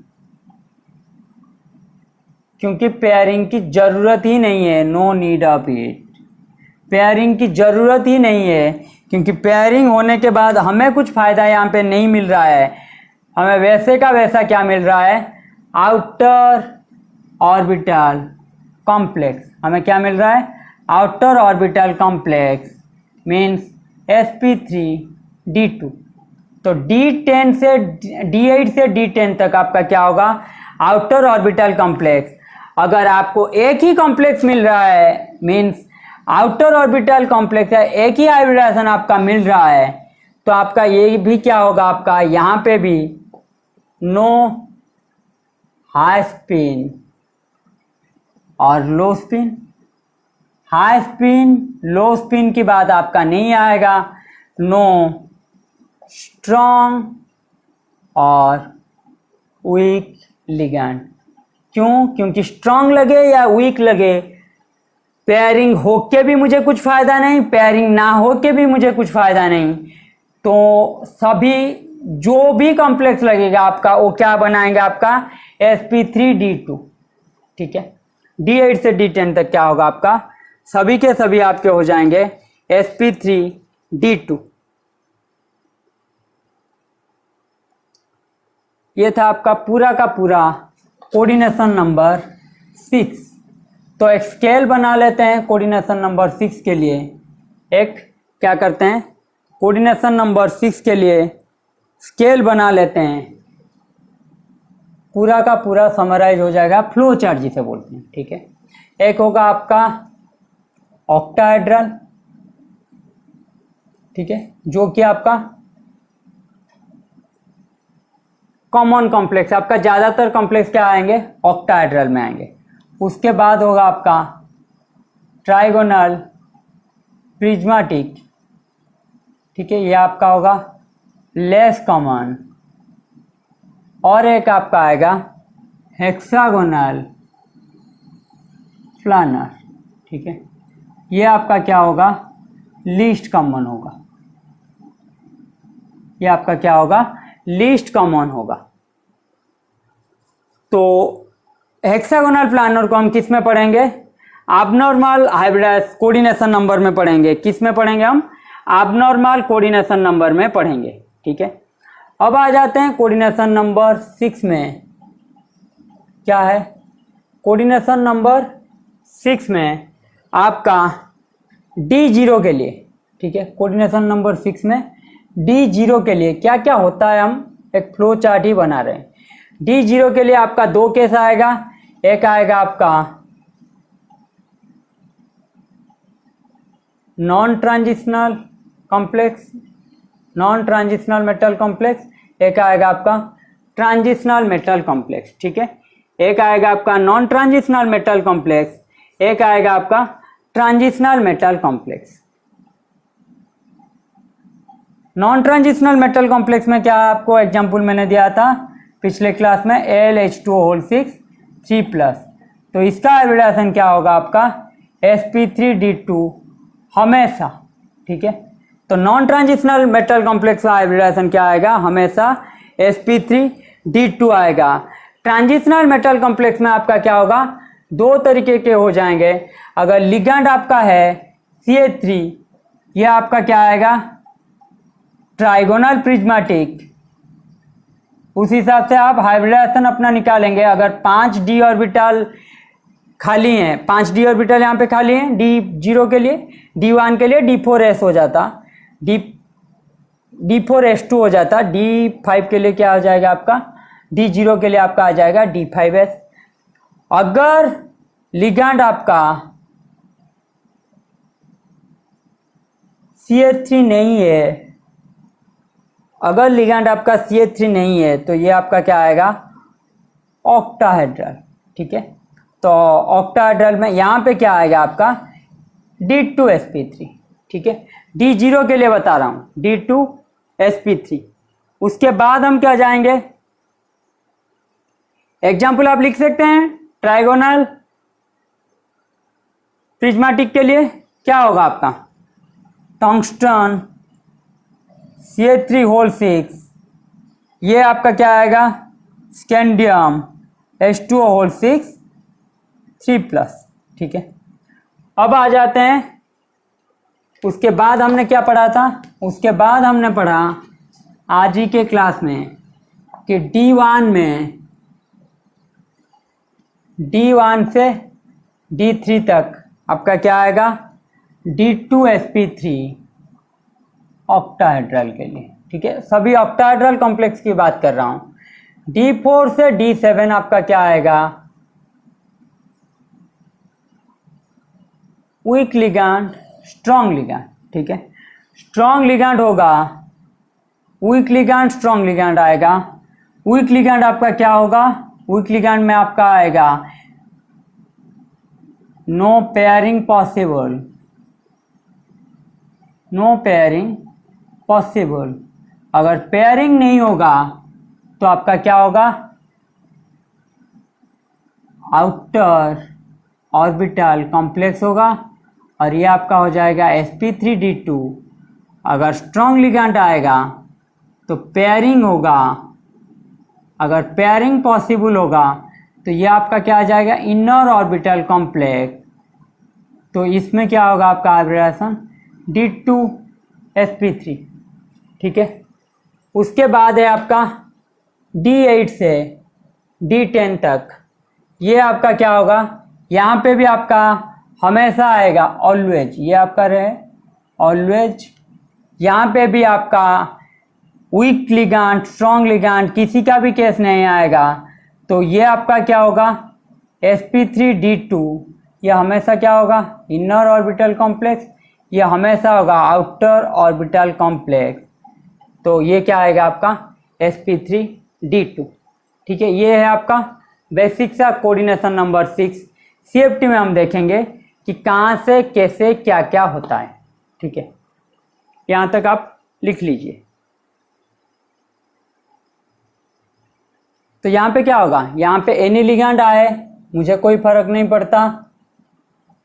क्योंकि पेयरिंग की ज़रूरत ही नहीं है। No need of it, pairing की ज़रूरत ही नहीं है, क्योंकि पेयरिंग होने के बाद हमें कुछ फ़ायदा यहाँ पे नहीं मिल रहा है। हमें वैसे का वैसा क्या मिल रहा है, आउटर ऑर्बिटल कॉम्प्लेक्स। हमें क्या मिल रहा है, outer orbital complex means sp3d2। तो D8 से D10 तक आपका क्या होगा, आउटर ऑर्बिटल कॉम्प्लेक्स। अगर आपको एक ही कॉम्प्लेक्स मिल रहा है, मीन्स आउटर ऑर्बिटल कॉम्प्लेक्स है, एक ही हाइब्रिडाइजेशन आपका मिल रहा है, तो आपका ये भी क्या होगा, आपका यहाँ पे भी नो हाई स्पिन और लो स्पिन। हाई स्पिन लो स्पिन की बात आपका नहीं आएगा, नो स्ट्रॉन्ग और वीक लिगैंड। क्यों? क्योंकि स्ट्रॉन्ग लगे या वीक लगे, पेयरिंग होके भी मुझे कुछ फ़ायदा नहीं, पेयरिंग ना होके भी मुझे कुछ फ़ायदा नहीं। तो सभी जो भी कॉम्प्लेक्स लगेगा आपका वो क्या बनाएंगे, आपका sp3d2। ठीक है, D8 से D10 तक क्या होगा, आपका सभी के सभी आपके हो जाएंगे sp3d2। ये था आपका पूरा का पूरा कोऑर्डिनेशन नंबर 6। तो एक स्केल बना लेते हैं कोऑर्डिनेशन नंबर 6 के लिए। एक क्या करते हैं, कोऑर्डिनेशन नंबर 6 के लिए स्केल बना लेते हैं। पूरा का पूरा समराइज हो जाएगा, फ्लो चार्ट जिसे बोलते हैं। ठीक है, एक होगा आपका ऑक्टाहेड्रल। ठीक है, जो कि आपका कॉमन कॉम्प्लेक्स, आपका ज़्यादातर कॉम्प्लेक्स क्या आएंगे, ऑक्टाहेड्रल में आएंगे। उसके बाद होगा आपका ट्राइगोनल प्रिज्मेटिक। ठीक है, ये आपका होगा लेस कॉमन। और एक आपका आएगा हेक्सागोनल प्लानर। ठीक है, ये आपका क्या होगा, लीस्ट कॉमन होगा। ये आपका क्या होगा, लीस्ट कॉमन होगा। तो हेक्सागोनल प्लानर को हम किस में पढ़ेंगे, एबनॉर्मल हाइब्रिडाइज कोऑर्डिनेशन नंबर में पढ़ेंगे। किस में पढ़ेंगे हम, एबनॉर्मल कोऑर्डिनेशन नंबर में पढ़ेंगे। ठीक है, अब आ जाते हैं कोऑर्डिनेशन नंबर 6 में। क्या है, कोऑर्डिनेशन नंबर 6 में आपका D0 के लिए। ठीक है, कोऑर्डिनेशन नंबर 6 में D0 के लिए क्या क्या होता है, हम एक फ्लो चार्ट ही बना रहे हैं। D0 के लिए आपका दो केस आएगा, एक आएगा आपका non transitional complex, non transitional metal complex, एक आएगा आपका ट्रांजिशनल मेटल कॉम्प्लेक्स। ठीक है, एक आएगा आपका नॉन ट्रांजिशनल मेटल कॉम्प्लेक्स, एक आएगा आपका transitional metal complex. Non transitional metal complex में क्या आपको एग्जांपल मैंने दिया था पिछले क्लास में, Al(H2O6) 3+, तो इसका हाइब्रिडाइजेशन क्या होगा आपका sp3d2 हमेशा। ठीक है, तो नॉन ट्रांजिशनल मेटल कॉम्प्लेक्स का हाइब्रिडाइजेशन क्या आएगा, हमेशा sp3d2 आएगा। ट्रांजिशनल मेटल कॉम्प्लेक्स में आपका क्या होगा, दो तरीके के हो जाएंगे। अगर लिगेंड आपका है Ca3, यह आपका क्या आएगा ट्राइगोनल प्रिज्मेटिक, उस हिसाब से आप हाइब्रिडाइजेशन अपना निकालेंगे। अगर 5d ऑर्बिटल खाली हैं, 5d ऑर्बिटल यहाँ पे खाली हैं D0 के लिए, D1 के लिए D4s हो जाता, D4s2 हो जाता, D5 के लिए क्या हो जाएगा आपका, D0 के लिए आपका आ जाएगा D5s। अगर लिगेंड आपका CH3 नहीं है, अगर लिगेंड आपका CH3 नहीं है तो ये आपका क्या आएगा ऑक्टाहेड्रल। ठीक है, तो ऑक्टाहेड्रल में यहाँ पे क्या आएगा आपका D2sp3। ठीक है, D0 के लिए बता रहा हूँ, D2sp3। उसके बाद हम क्या जाएंगे, एग्जाम्पल आप लिख सकते हैं ट्राइगोनल प्रिज्मेटिक के लिए क्या होगा आपका टंगस्टन Ca3(6), ये आपका क्या आएगा स्कैंडियम H2O6 3+। ठीक है, अब आ जाते हैं, उसके बाद हमने क्या पढ़ा था, उसके बाद हमने पढ़ा आज ही के क्लास में कि D1 से D3 तक आपका क्या आएगा D2sp3 ऑक्टाहेड्रल के लिए। ठीक है, सभी ऑक्टाहेड्रल कॉम्प्लेक्स की बात कर रहा हूं। D4 से D7 आपका क्या आएगा वीक लिगेंड स्ट्रॉन्ग लिगेंड। ठीक है, स्ट्रॉन्ग लिगेंड होगा, वीक लिगेंड स्ट्रॉन्ग लिगेंड आएगा। वीक लिगेंड आपका क्या होगा, वीक लिगेंड में आपका आएगा no pairing possible, no pairing possible. अगर पेयरिंग नहीं होगा तो आपका क्या होगा आउटर ऑर्बिटल कॉम्प्लेक्स होगा, और ये आपका हो जाएगा sp3d2। अगर स्ट्रॉन्ग लिगेंड आएगा तो पेयरिंग होगा, अगर पेयरिंग पॉसिबल होगा तो ये आपका क्या आ जाएगा इनर ऑर्बिटल कॉम्प्लेक्स, तो इसमें क्या होगा आपका हाइब्रिडाइजेशन D2sp3। ठीक है, उसके बाद है आपका D8 से D10 तक, ये आपका क्या होगा, यहाँ पे भी आपका हमेशा आएगा ऑलवेज, ये आपका रहे ऑलवेज। यहाँ पे भी आपका वीक लिगेंड स्ट्रॉन्ग लिगेंड किसी का भी केस नहीं आएगा, तो ये आपका क्या होगा sp3d2, ये हमेशा क्या होगा इनर ऑर्बिटल कॉम्प्लेक्स, ये हमेशा होगा आउटर ऑर्बिटल कॉम्प्लेक्स, तो ये क्या आएगा आपका sp3d2। ठीक है, ये है आपका बेसिक सा कोऑर्डिनेशन नंबर 6। CFT में हम देखेंगे कि कहाँ से कैसे क्या क्या होता है। ठीक है, यहाँ तक आप लिख लीजिए। तो यहाँ पे क्या होगा, यहाँ पे एनी लिगेंड आए मुझे कोई फर्क नहीं पड़ता,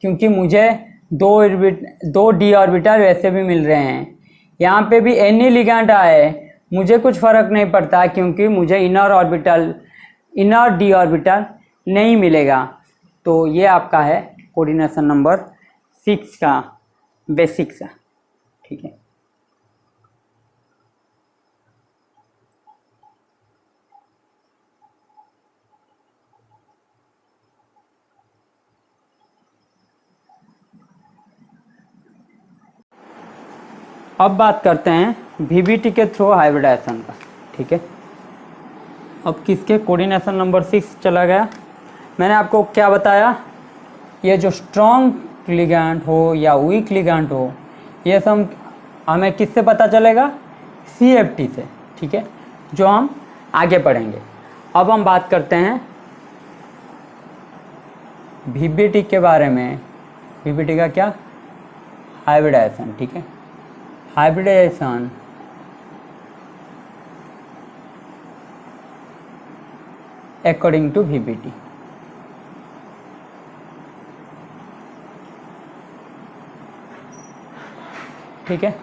क्योंकि मुझे दो d ऑर्बिटल वैसे भी मिल रहे हैं। यहाँ पे भी एनी लिगेंड आए मुझे कुछ फर्क नहीं पड़ता, क्योंकि मुझे इनर d ऑर्बिटल नहीं मिलेगा। तो ये आपका है कोऑर्डिनेशन नंबर 6 का बेसिक सा। ठीक है, अब बात करते हैं VBT के थ्रू हाइब्रिडाइजेशन का, ठीक है। अब किसके कोऑर्डिनेशन नंबर 6 चला गया। मैंने आपको क्या बताया, ये जो स्ट्रॉन्ग लिगैंड हो या वीक लिगैंड हो, ये सब हमें किससे पता चलेगा, CFT से, ठीक है, जो हम आगे पढ़ेंगे। अब हम बात करते हैं VBT के बारे में। VBT का क्या, हाइब्रिडाइजेशन, ठीक है। हाइब्रिडाइजेशन अकॉर्डिंग टू VBT, ठीक है।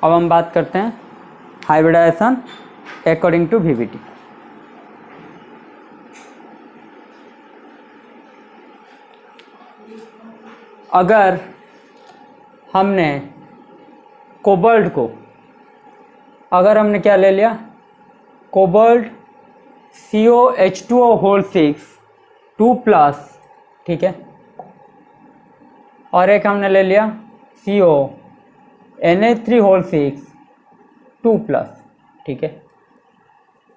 अब हम बात करते हैं हाइब्रिडाइजेशन अकॉर्डिंग टू VBT। अगर हमने कोबाल्ट को, अगर हमने क्या ले लिया, कोबाल्ट COH2O होल 6 2+, ठीक है, और एक हमने ले लिया CONH3 होल 6 2+, ठीक है।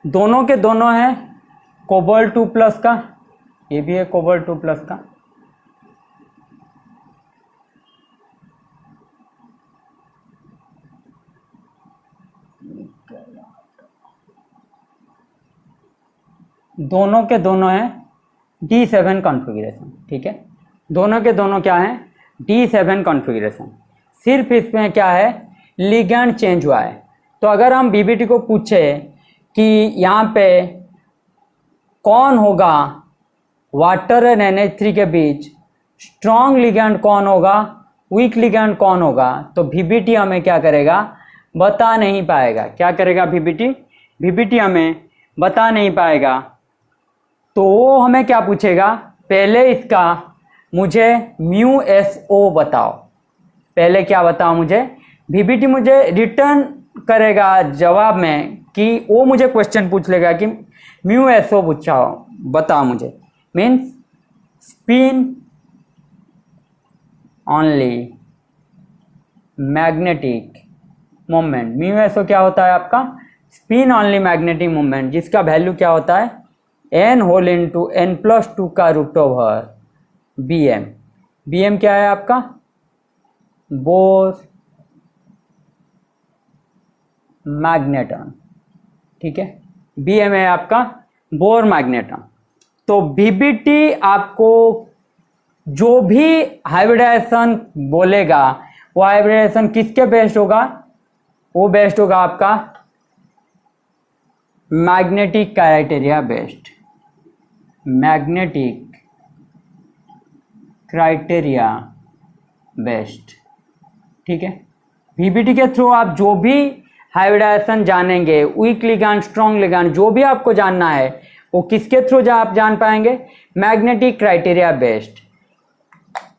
दोनों के दोनों हैं कोबाल्ट 2+ का, ये भी है कोबाल्ट 2+ का। दोनों के दोनों हैं D7 कॉन्फ़िगरेशन, ठीक है। दोनों के दोनों क्या हैं, D7 कॉन्फ़िगरेशन। सिर्फ इसमें क्या है, लिगैंड चेंज हुआ है। तो अगर हम VBT को पूछे कि यहाँ पे कौन होगा वाटर एंड NH3 के बीच, स्ट्रॉन्ग लिगैंड कौन होगा, वीक लिगैंड कौन होगा, तो VBT हमें क्या करेगा, बता नहीं पाएगा। क्या करेगा VBT हमें बता नहीं पाएगा। तो वो हमें क्या पूछेगा, पहले इसका मुझे μSO बताओ। पहले क्या बताओ मुझे, VBT मुझे रिटर्न करेगा जवाब में कि वो मुझे क्वेश्चन पूछ लेगा कि μSO पूछाओ, बताओ मुझे, means spin only magnetic moment. μSO क्या होता है आपका, स्पिन ओनली मैग्नेटिक मोमेंट, जिसका वैल्यू क्या होता है n होल इंटू n+2 का रूट ओवर BM। BM क्या है आपका, बोर मैग्नेटन, ठीक है। BM है आपका बोर मैग्नेटन। तो VBT आपको जो भी हाइब्रिडाइजेशन बोलेगा, वो हाइब्रिडाइजेशन किसके बेस्ड होगा, वो बेस्ड होगा आपका magnetic criteria based, magnetic criteria based, ठीक है। VBT के थ्रू आप जो भी हाइब्रिडाइजेशन जानेंगे, वीक लिगैंड, स्ट्रॉन्ग लिगैंड, जो भी आपको जानना है वो किसके थ्रू आप जान पाएंगे, मैग्नेटिक क्राइटेरिया बेस्ड।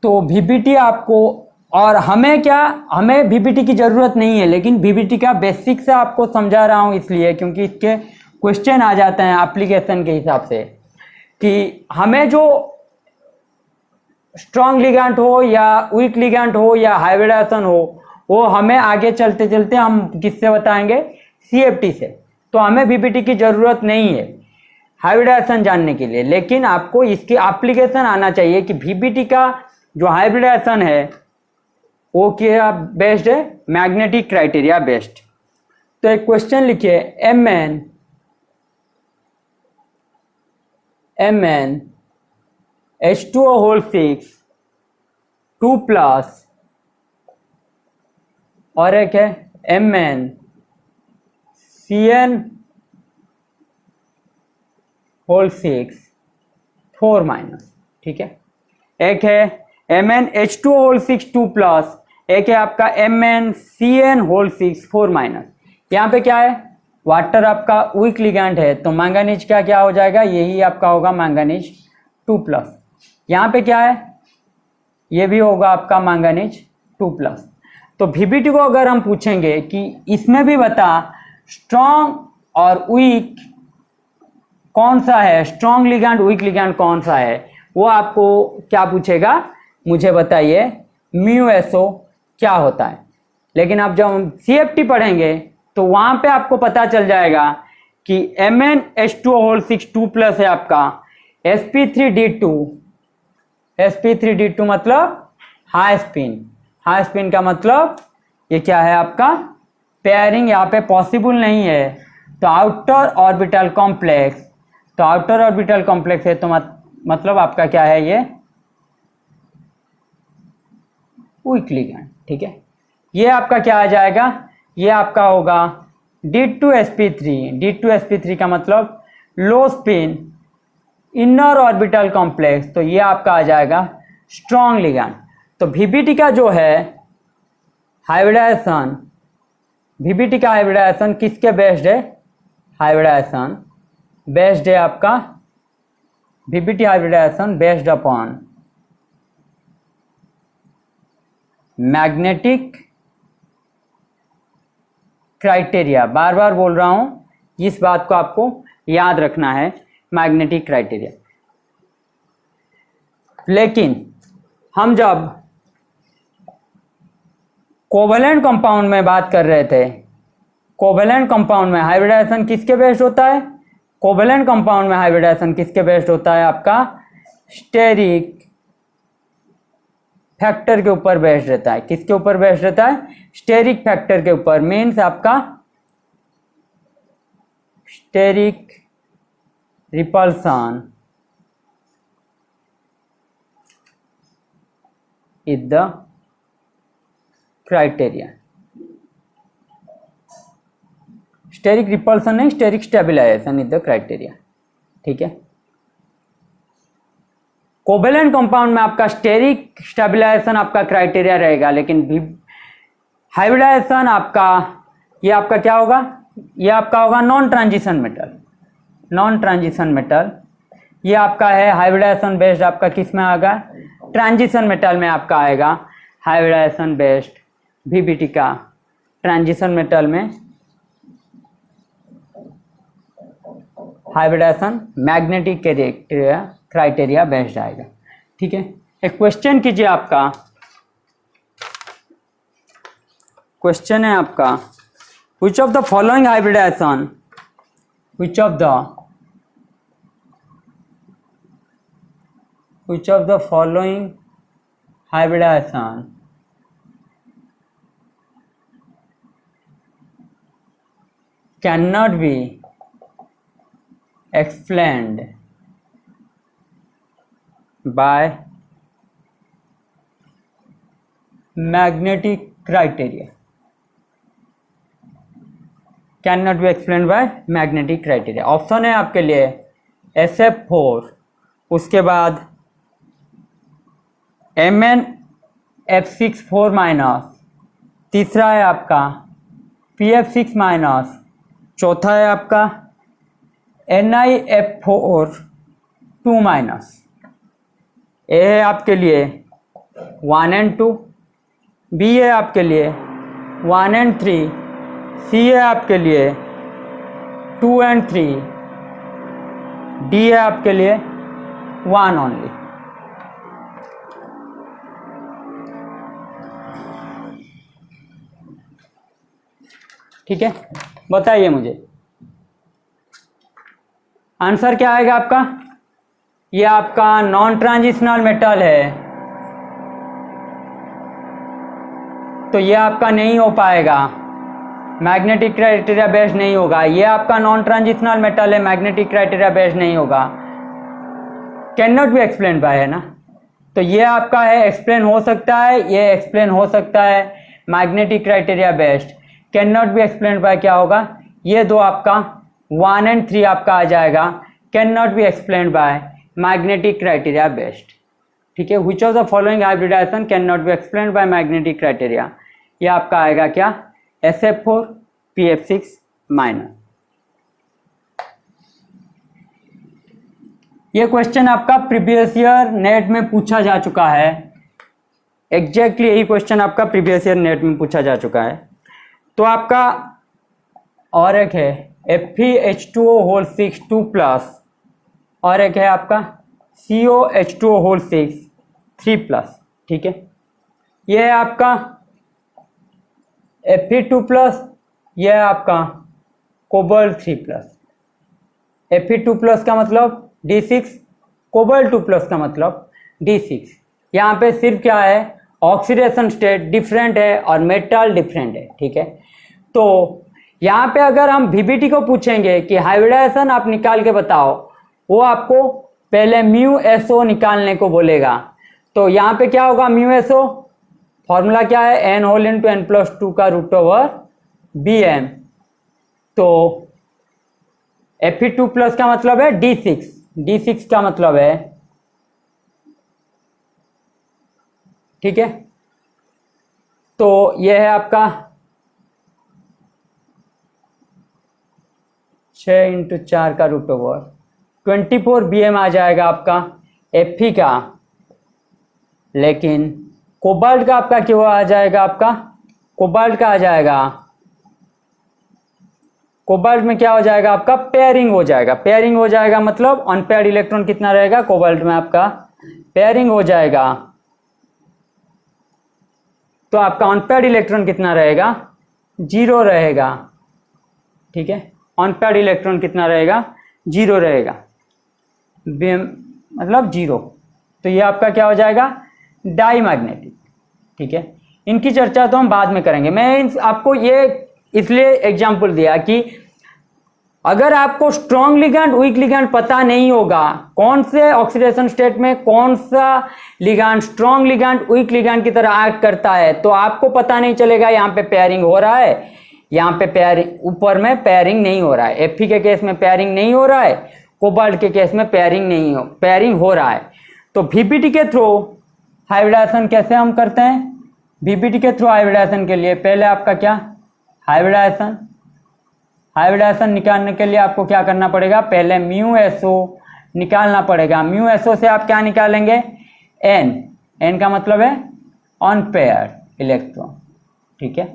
तो VBT आपको, और हमें क्या, हमें VBT की ज़रूरत नहीं है, लेकिन VBT का बेसिक से आपको समझा रहा हूँ इसलिए क्योंकि इसके क्वेश्चन आ जाते हैं एप्लीकेशन के हिसाब से कि हमें जो स्ट्रॉन्ग लिगैंड हो या वीक लिगैंड हो या हाइब्रिडाइजेशन हो, वो हमें आगे चलते चलते हम किससे बताएंगे, CFT से। तो हमें VBT की ज़रूरत नहीं है हाइब्रिडाइजेशन जानने के लिए, लेकिन आपको इसकी एप्लीकेशन आना चाहिए कि VBT का जो हाइब्रिडाइजेशन है वो क्या बेस्ड है, मैग्नेटिक क्राइटेरिया बेस्ड। तो एक क्वेश्चन लिखिए, Mn H2O होल 6 2+, और एक है Mn CN होल 6 4-, ठीक है। एक है Mn H2O होल 6 2+, एक है आपका Mn CN होल 6 4-। यहाँ पे क्या है, वाटर आपका वीक लिगैंड है, तो मैंगनीज का क्या हो जाएगा, यही आपका होगा मैंगनीज 2+। यहाँ पे क्या है, ये भी होगा आपका मैंगनीज 2+। तो VBT को अगर हम पूछेंगे कि इसमें भी बता स्ट्रॉन्ग और वीक कौन सा है, स्ट्रॉन्ग लिगैंड वीक लिगैंड कौन सा है, वो आपको क्या पूछेगा, मुझे बताइए μSO क्या होता है। लेकिन अब जब हम CFT पढ़ेंगे तो वहाँ पे आपको पता चल जाएगा कि MnH2O6 2+ है आपका sp3d2। sp3d2 मतलब हाई स्पिन। हाई स्पिन का मतलब ये क्या है आपका पेयरिंग यहाँ पे पॉसिबल नहीं है। तो आउटर ऑर्बिटल कॉम्प्लेक्स, तो आउटर ऑर्बिटल कॉम्प्लेक्स है तो मतलब आपका क्या है ये वीक लिगैंड। ठीक है, ये आपका क्या आ जाएगा, ये आपका होगा D2sp3। D2sp3 का मतलब लो स्पिन इनर ऑर्बिटल कॉम्प्लेक्स, तो ये आपका आ जाएगा स्ट्रॉन्ग लिगैंड। तो VBT का जो है हाइब्रिडाइजेशन, VBT का हाइब्रिडाइजेशन किसके बेस्ड है, हाइब्रिडाइजेशन बेस्ड है आपका VBT hybridisation based upon magnetic criteria. बार बार बोल रहा हूं, इस बात को आपको याद रखना है, मैग्नेटिक क्राइटेरिया। लेकिन हम जब कोवेलेंट कंपाउंड में बात कर रहे थे, कोवेलेंट कंपाउंड में हाइब्रिडाइजेशन किसके बेस्ड होता है, कोवेलेंट कंपाउंड में हाइब्रिडाइजेशन किसके बेस्ड होता है आपका स्टेरिक फैक्टर के ऊपर बेस्ड रहता है। किसके ऊपर बेस्ड रहता है, स्टेरिक फैक्टर के ऊपर। मीन्स आपका steric repulsion is the criteria. Steric repulsion नहीं, steric stabilisation is the criteria. ठीक है, कोवेलेंट कंपाउंड में आपका स्टेरिक स्टेबिलाईजेशन आपका क्राइटेरिया रहेगा, लेकिन हाइब्रिडाइजेशन आपका ये आपका क्या होगा, ये आपका होगा non transition metal. Non transition metal ये आपका है हाइब्रिडाइजेशन बेस्ड, आपका किस में आएगा, ट्रांजिशन मेटल में आपका आएगा हाइब्रिडाइजेशन बेस्ड VBT का। ट्रांजिशन मेटल में हाइब्रिडाइजेशन मैग्नेटिक क्राइटेरिया बेस्ड आएगा। ठीक है, एक क्वेश्चन कीजिए, आपका क्वेश्चन है आपका which of the following hybridisation, which of the following hybridization cannot be explained by magnetic criteria, cannot be explained by magnetic criteria। Option है आपके लिए SF4, उसके बाद MnF6 4-, तीसरा है आपका PF6-, चौथा है आपका NiF4 2-। ए है आपके लिए 1 and 2, बी है आपके लिए 1 and 3, सी है आपके लिए 2 and 3, डी है आपके लिए 1 only। ठीक है, बताइए मुझे आंसर क्या आएगा आपका। ये आपका नॉन ट्रांजिशनल मेटल है, तो ये आपका नहीं हो पाएगा, मैग्नेटिक क्राइटेरिया बेस्ड नहीं होगा। ये आपका नॉन ट्रांजिशनल मेटल है, मैग्नेटिक क्राइटेरिया बेस्ड नहीं होगा। Can not be explain bye है ना, तो ये आपका है एक्सप्लेन हो सकता है, ये एक्सप्लेन हो सकता है magnetic criteria based. Can not be explain bye क्या होगा, ये दो आपका 1 and 3 आपका आ जाएगा can not be explain by magnetic criteria based. ठीक है, which of the following hybridisation can not be explain by magnetic criteria, ये आपका आएगा क्या SF4 PF6-। ये क्वेश्चन आपका प्रीवियस ईयर नेट में पूछा जा चुका है, एग्जैक्टली यही क्वेश्चन आपका प्रीवियस ईयर नेट में पूछा जा चुका है। तो आपका और एक है FeH2O6 2+, और एक है आपका COH2O6 3+। ठीक है, ये है आपका Fe2+, यह है आपका कोबाल्ट 3+। Fe2+ का मतलब D6, कोबाल्ट 2+ का मतलब D6। यहाँ पे सिर्फ क्या है, ऑक्सीडेशन स्टेट डिफरेंट है और मेटल डिफरेंट है, ठीक है। तो यहाँ पे अगर हम VBT को पूछेंगे कि हाइब्रिडाइजेशन आप निकाल के बताओ, वो आपको पहले μSO निकालने को बोलेगा। तो यहाँ पे क्या होगा, μSO फॉर्मूला क्या है, n होल इंटू n+2 का √Bm। तो Fe2+ का मतलब है D6, D6 का मतलब है, ठीक है। तो यह है आपका 6 × 4 का √24 Bm आ जाएगा आपका Fe का। लेकिन कोबाल्ट का आपका क्यों आ जाएगा, आपका कोबाल्ट का आ जाएगा, कोबाल्ट में क्या हो जाएगा आपका, पेयरिंग हो जाएगा। पेयरिंग हो जाएगा मतलब अनपेयर्ड इलेक्ट्रॉन कितना रहेगा कोबाल्ट में, आपका पेयरिंग हो जाएगा। तो आपका अनपेयर्ड इलेक्ट्रॉन कितना रहेगा, 0 रहेगा, ठीक है। अनपेयर्ड इलेक्ट्रॉन कितना रहेगा, 0 रहेगा, मतलब 0। तो ये आपका क्या हो जाएगा, डाई मैग्नेटिक, ठीक है। इनकी चर्चा तो हम बाद में करेंगे। मैं आपको ये इसलिए एग्जाम्पल दिया कि अगर आपको स्ट्रॉन्ग लिगैंड वीक लिगैंड पता नहीं होगा, कौन से ऑक्सीडेशन स्टेट में कौन सा ligand strong ligand weak ligand की तरह एक्ट करता है, तो आपको पता नहीं चलेगा यहाँ पे पेयरिंग हो रहा है, यहाँ पे पेयरिंग ऊपर में पेयरिंग नहीं हो रहा है। Fe के केस में पेयरिंग नहीं हो रहा है, कोबाल्ट के केस में पेयरिंग हो रहा है। तो VBT के थ्रू हाइब्रिडाइजेशन कैसे हम करते हैं, VBT के थ्रू हाइब्रिडाइजेशन के लिए पहले आपका क्या, हाइब्रिडाइजेशन निकालने के लिए आपको क्या करना पड़ेगा, पहले μSO निकालना पड़ेगा। μSO से आप क्या निकालेंगे, n का मतलब है अनपेयर्ड इलेक्ट्रॉन, ठीक है।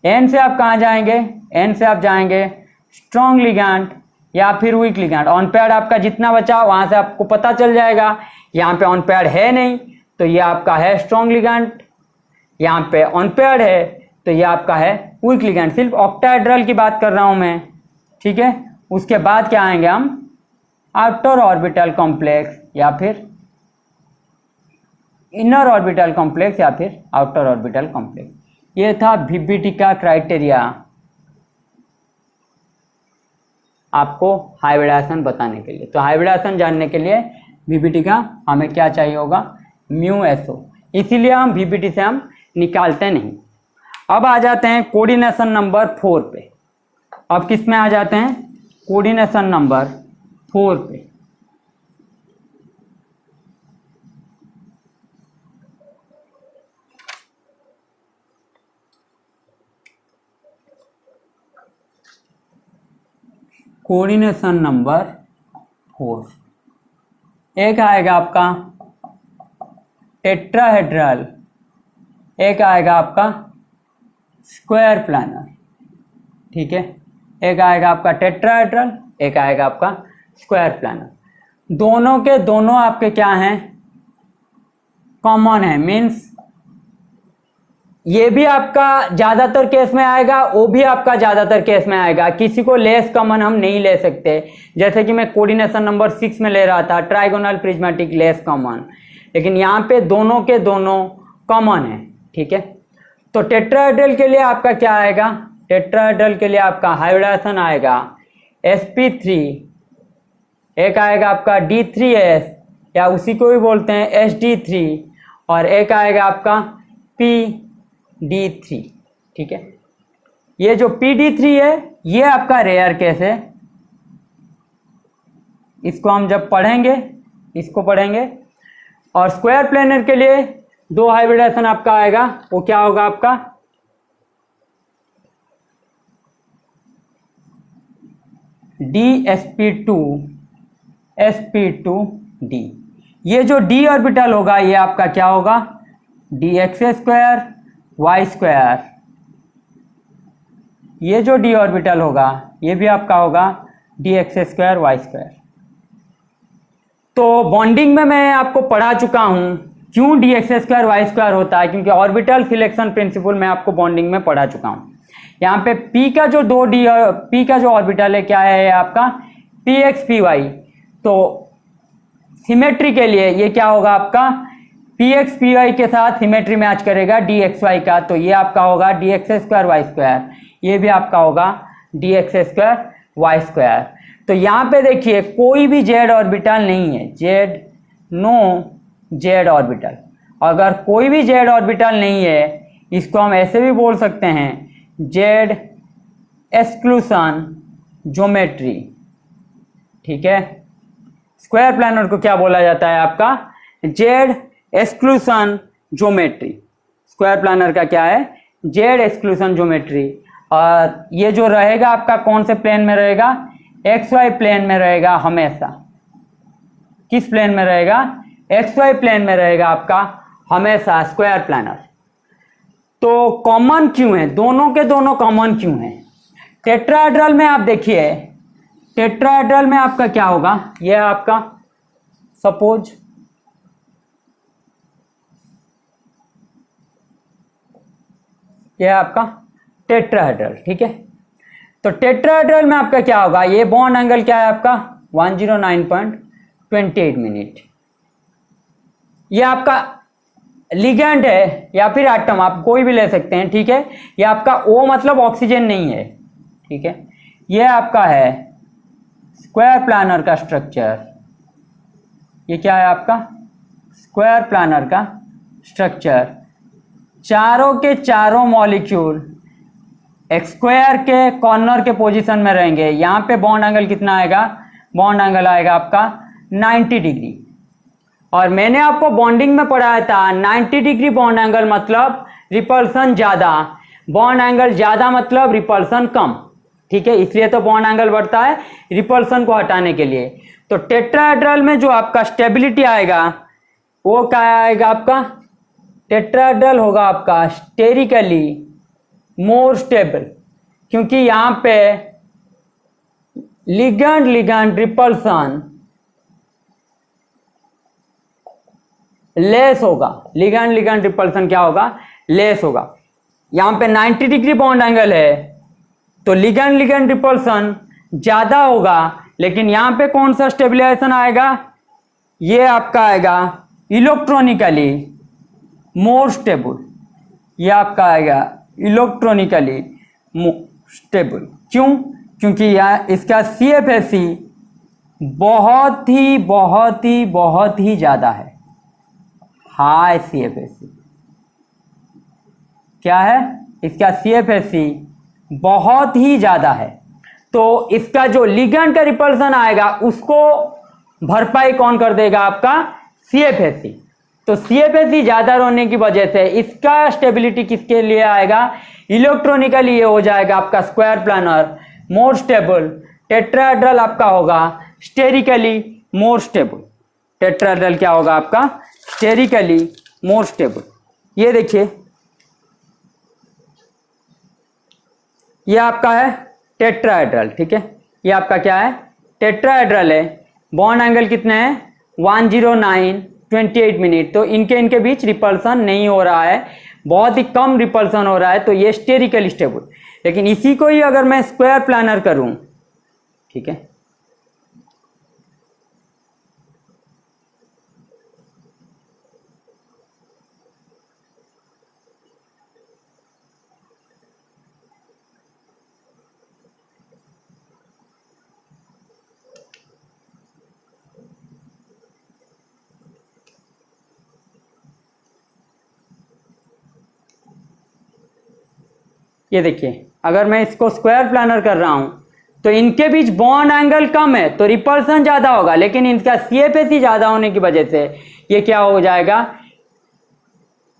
n से आप कहाँ जाएंगे, n से आप जाएंगे स्ट्रॉन्ग लिगैंड या फिर वीक लिगैंड। अनपेयर्ड आपका जितना बचा वहां से आपको पता चल जाएगा, यहाँ पे अनपेयर्ड है नहीं तो ये आपका है स्ट्रॉन्ग लिगैंड, यहाँ पे अनपेयर्ड है तो ये आपका है वीक लिगैंड। सिर्फ ऑक्टाहेड्रल की बात कर रहा हूं मैं, ठीक है। उसके बाद क्या आएंगे हम, आउटर ऑर्बिटल कॉम्प्लेक्स या फिर इनर ऑर्बिटल कॉम्प्लेक्स या फिर आउटर ऑर्बिटल कॉम्प्लेक्स। ये था VBT का क्राइटेरिया आपको हाइब्रिडाइजेशन बताने के लिए। तो हाइब्रिडाइजेशन जानने के लिए VBT का हमें क्या चाहिए होगा, μSO। इसीलिए हम VBT से हम निकालते नहीं। अब आ जाते हैं कोऑर्डिनेशन नंबर 4 पे। अब किस में आ जाते हैं, कोऑर्डिनेशन नंबर 4 पे। कोऑर्डिनेशन नंबर 4 एक आएगा आपका टेट्राहेड्रल, एक आएगा आपका स्क्वायर प्लानर, ठीक है। एक आएगा आपका टेट्राहेड्रल, एक आएगा आपका स्क्वायर प्लानर। दोनों के दोनों आपके क्या हैं, कॉमन है। मीन्स ये भी आपका ज़्यादातर केस में आएगा, वो भी आपका ज़्यादातर केस में आएगा। किसी को लेस कॉमन हम नहीं ले सकते। जैसे कि मैं कोऑर्डिनेशन नंबर 6 में ले रहा था ट्राइगोनल प्रिज्मेटिक लेस कॉमन, लेकिन यहाँ पे दोनों के दोनों कॉमन है, ठीक है। तो टेट्राहेड्रल के लिए आपका क्या आएगा, टेट्राहेड्रल के लिए आपका हाइब्रिडाइजेशन आएगा sp3, एक आएगा आपका D3s या उसी को भी बोलते हैं sd3, और एक आएगा आपका pd3, ठीक है। ये जो pd3 है ये आपका रेयर केस है, इसको हम जब पढ़ेंगे इसको पढ़ेंगे। और स्क्वायर प्लेनर के लिए दो हाइब्रिडाइजेशन आपका आएगा, वो क्या होगा आपका dsp2 sp2d। ये जो d ऑर्बिटल होगा ये आपका क्या होगा dx² y²। ये जो d ऑर्बिटल होगा ये भी आपका होगा dx² y²। तो बॉन्डिंग में मैं आपको पढ़ा चुका हूं क्यों d x square y square होता है? क्योंकि ऑर्बिटल सिलेक्शन प्रिंसिपल मैं आपको बॉन्डिंग में पढ़ा चुका हूँ। यहाँ पे पी का जो पी का जो ऑर्बिटल है क्या है आपका? P x p y. तो सिमेट्री के लिए ये क्या होगा आपका? पी एक्स पी वाई के साथ सिमेट्री मैच करेगा डी एक्स वाई का, तो ये आपका होगा d x square y square, ये भी आपका होगा d x square y square. तो यहाँ पे देखिए कोई भी जेड ऑर्बिटल नहीं है, जेड नो जेड ऑर्बिटल। अगर कोई भी जेड ऑर्बिटल नहीं है, इसको हम ऐसे भी बोल सकते हैं जेड एक्सक्लूशन ज्योमेट्री। ठीक है, स्क्वायर प्लानर को क्या बोला जाता है आपका? Z exclusion geometry. Square planar का क्या है? Z exclusion geometry. और ये जो रहेगा आपका कौन से प्लेन में रहेगा? एक्स वाई प्लेन में रहेगा हमेशा। किस प्लेन में रहेगा? एक्स वाई प्लेन में रहेगा आपका हमेशा स्क्वायर प्लानर। तो कॉमन क्यों है? दोनों के दोनों कॉमन क्यों है? टेट्राहेड्रल में आप देखिए, टेट्राहेड्रल में आपका क्या होगा? यह आपका सपोज यह आपका टेट्राहेड्रल। ठीक है, तो टेट्राहेड्रल में आपका क्या होगा? ये बॉन्ड एंगल क्या है आपका? 109.28 मिनट। ये आपका लिगेंड है या फिर एटम, आप कोई भी ले सकते हैं। ठीक है, ये आपका O मतलब ऑक्सीजन नहीं है। ठीक है, ये आपका है स्क्वायर प्लानर का स्ट्रक्चर। ये क्या है आपका? स्क्वायर प्लानर का स्ट्रक्चर। चारों के चारों मॉलिक्यूल स्क्वायर के कॉर्नर के पोजीशन में रहेंगे। यहाँ पे बॉन्ड एंगल कितना आएगा? बॉन्ड एंगल आएगा आपका 90 डिग्री। और मैंने आपको बॉन्डिंग में पढ़ाया था 90 डिग्री बॉन्ड एंगल मतलब रिपल्सन ज़्यादा, बॉन्ड एंगल ज़्यादा मतलब रिपल्सन कम। ठीक है, इसलिए तो बॉन्ड एंगल बढ़ता है रिपल्सन को हटाने के लिए। तो टेट्राहेड्रल में जो आपका स्टेबिलिटी आएगा वो क्या आएगा आपका? टेट्राहेड्रल होगा आपका स्टेरिकली मोर स्टेबल, क्योंकि यहाँ पे लिगेंड लिगेंड रिपल्सन लेस होगा। लिगेंड लिगेंड रिपल्सन क्या होगा? लेस होगा। यहाँ पे 90 डिग्री बॉन्ड एंगल है तो लिगेंड लिगेंड रिपल्सन ज़्यादा होगा, लेकिन यहाँ पे कौन सा स्टेबिलाईजेशन आएगा? ये आपका आएगा इलेक्ट्रॉनिकली मोर स्टेबल। ये आपका आएगा इलेक्ट्रॉनिकली स्टेबल। क्यों? क्योंकि यह इसका CFSE बहुत ही ज़्यादा है, हाई CFSE। क्या है? इसका CFSE बहुत ही ज़्यादा है। तो इसका जो लिगेंड का रिपल्सन आएगा उसको भरपाई कौन कर देगा? आपका CFSE। तो CFSE ज़्यादा होने की वजह से इसका स्टेबिलिटी किसके लिए आएगा? इलेक्ट्रॉनिकली ये हो जाएगा आपका square planar more stable. Tetrahedral आपका होगा स्टेरिकली मोर स्टेबल। टेट्राहेड्रल क्या होगा आपका? Sterically more stable. ये देखिए, ये आपका है टेट्राहेड्रल। ठीक है, ये आपका क्या है? टेट्राहेड्रल है। बॉन्ड एंगल कितने हैं? 109.28 मिनट। तो इनके बीच रिपल्सन नहीं हो रहा है, बहुत ही कम रिपल्सन हो रहा है, तो ये स्टेरिकली स्टेबल। लेकिन इसी को ही अगर मैं स्क्वायर प्लानर करूं, ठीक है, ये देखिए, अगर मैं इसको स्क्वायर प्लानर कर रहा हूं तो इनके बीच बॉन्ड एंगल कम है तो रिपल्सन ज़्यादा होगा, लेकिन इनका CFSE ज़्यादा होने की वजह से ये क्या हो जाएगा?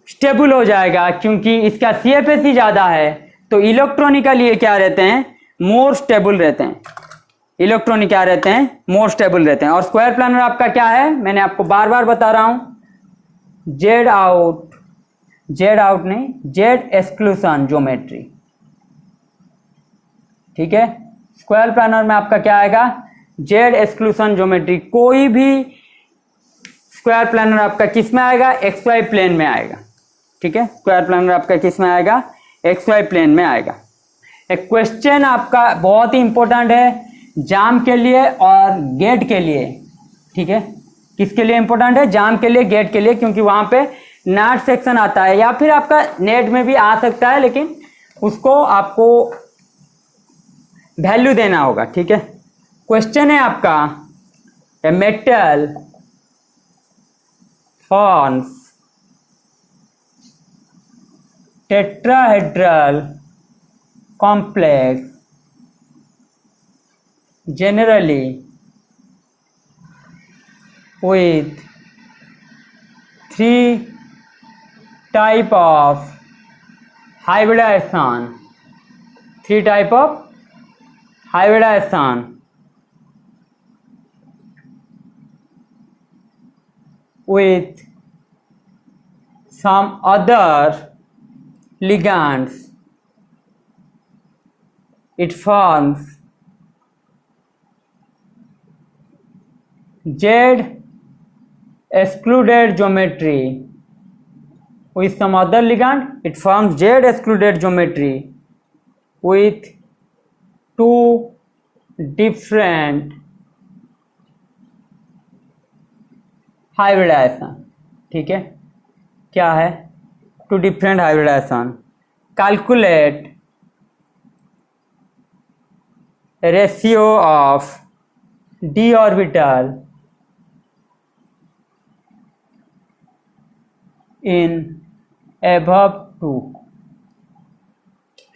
स्टेबल हो जाएगा। क्योंकि इसका CFSE ज़्यादा है तो इलेक्ट्रॉनिकली ये क्या रहते हैं? मोर स्टेबल रहते हैं। इलेक्ट्रॉनिक क्या रहते हैं? मोर स्टेबल रहते हैं। और स्क्वायर प्लानर आपका क्या है? मैंने आपको बार बार बता रहा हूँ, जेड आउट नहीं, जेड एक्सक्लूशन ज्योमेट्री। ठीक है, स्क्वायर प्लानर में आपका क्या आएगा? Z exclusion geometry. कोई भी स्क्वायर प्लानर आपका किस में आएगा, एक्स वाई प्लेन में आएगा। ठीक है, स्क्वायर प्लानर आपका किस में आएगा, एक्स वाई प्लेन में आएगा। एक क्वेश्चन आपका बहुत ही इंपॉर्टेंट है जाम के लिए और गेट के लिए। ठीक है, किसके लिए इंपॉर्टेंट है, जाम के लिए, गेट के लिए, क्योंकि वहां पे नॉट सेक्शन आता है, या फिर आपका नेट में भी आ सकता है, लेकिन उसको आपको वैल्यू देना होगा। ठीक है, क्वेश्चन है आपका, a metal forms tetrahedral complex generally with three type of hybridization, three type of hybridization with some other ligands. It forms Z excluded geometry. With some other ligand, it forms Z excluded geometry with two different hybridization. ठीक है, क्या है, two different hybridization. Calculate ratio of d orbital in above 2.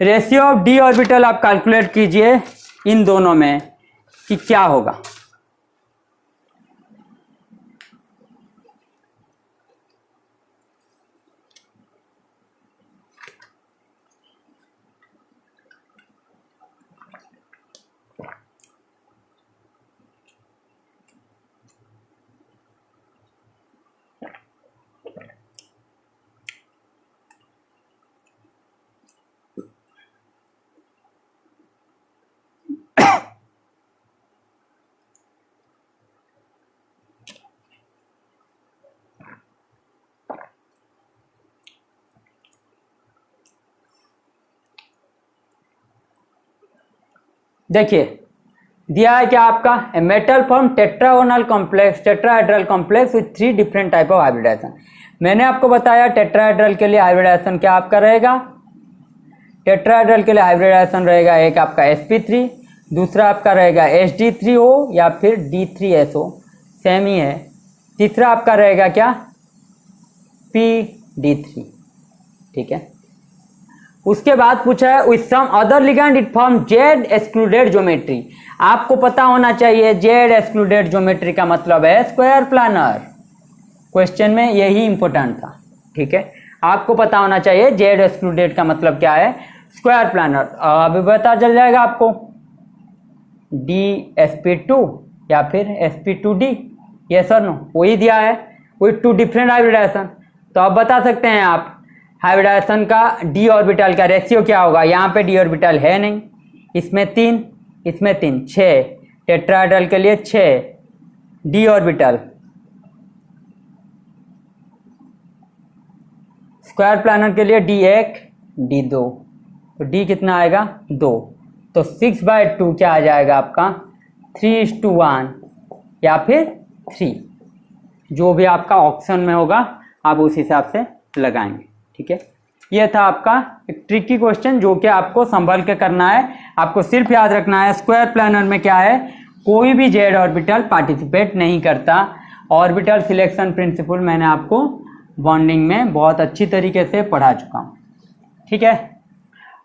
Ratio of D orbital आप calculate कीजिए इन दोनों में कि क्या होगा। देखिए दिया है क्या आपका, a metal form tetragonal complex, tetrahedral complex with three different type of hybridisation. मैंने आपको बताया टेट्राहेड्रल के लिए हाइब्रिडाइजेशन क्या आपका रहेगा, टेट्राहेड्रल के लिए हाइब्रिडाइजेशन रहेगा एक आपका sp3, दूसरा आपका रहेगा sd3o या फिर d3so, सेम ही है, तीसरा आपका रहेगा क्या pd3। ठीक है, उसके बाद पूछा है with some other ligand it form z excluded geometry. आपको पता होना चाहिए जेड एक्सक्लूडेड ज्योमेट्री का मतलब है स्क्वायर प्लानर, क्वेश्चन में यही इंपॉर्टेंट था। ठीक है, आपको पता होना चाहिए जेड एक्सक्लूडेड का मतलब क्या है, स्क्वायर प्लानर। अभी पता चल जाएगा आपको dsp2 या फिर sp2d, ये सर नो वही दिया है विथ टू डिफरेंट हाइब्रिडाइजेशन। तो आप बता सकते हैं आप हाइब्रिडाइजेशन का डी ऑर्बिटल का रेशियो क्या होगा। यहाँ पे डी ऑर्बिटल है नहीं, इसमें 3, इसमें 3, 6, टेट्राहेड्रल के लिए 6 डी ऑर्बिटल, स्क्वायर प्लानर के लिए d1 d2, तो d कितना आएगा 2, तो 6/2 क्या आ जाएगा आपका 3:1 या फिर 3, जो भी आपका ऑप्शन में होगा आप उस हिसाब से लगाएंगे। ठीक है, ये था आपका एक ट्रिकी क्वेश्चन जो कि आपको संभल के करना है। आपको सिर्फ याद रखना है स्क्वायर प्लानर में क्या है, कोई भी जेड ऑर्बिटल पार्टिसिपेट नहीं करता। ऑर्बिटल सिलेक्शन प्रिंसिपल मैंने आपको बॉन्डिंग में बहुत अच्छी तरीके से पढ़ा चुका हूँ। ठीक है,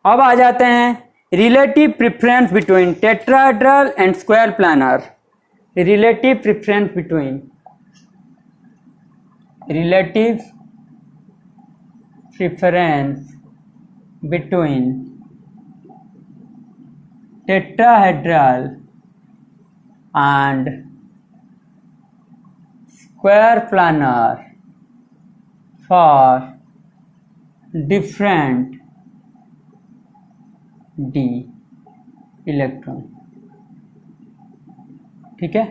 अब आ जाते हैं relative preference between tetrahedral and square planar. Relative preference between, relative preference between tetrahedral and square planar for different d electron। ठीक है,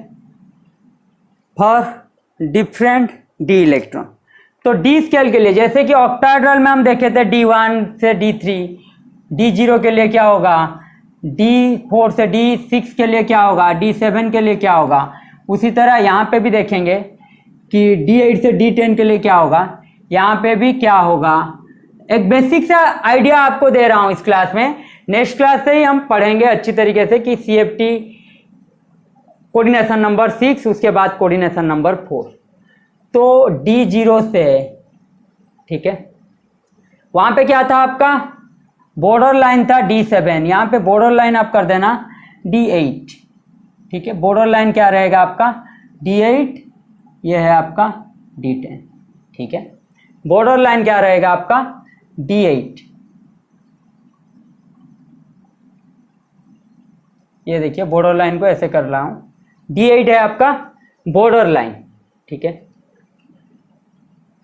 for डिफरेंट डी इलेक्ट्रॉन। तो डी स्केल के लिए जैसे कि ऑक्टाहेड्रल में हम देखे थे D1 से D3, D0 के लिए क्या होगा, D4 से D6 के लिए क्या होगा, D7 के लिए क्या होगा, उसी तरह यहाँ पे भी देखेंगे कि D8 से D10 के लिए क्या होगा, यहाँ पे भी क्या होगा। एक बेसिक सा आइडिया आपको दे रहा हूँ इस क्लास में, नेक्स्ट क्लास से ही हम पढ़ेंगे अच्छी तरीके से कि CFT कोऑर्डिनेशन नंबर 6, उसके बाद कोऑर्डिनेशन नंबर 4। तो D0 से, ठीक है, वहाँ पे क्या था आपका, बॉर्डर लाइन था D7, यहाँ पे बॉर्डर लाइन आप कर देना D8, ठीक है। बॉर्डर लाइन क्या रहेगा आपका D8, ये है आपका D10, ठीक है। बॉर्डर लाइन क्या रहेगा आपका D8, ये देखिए बॉर्डर लाइन को ऐसे कर रहा हूं, D8 है आपका बॉर्डर लाइन, ठीक है।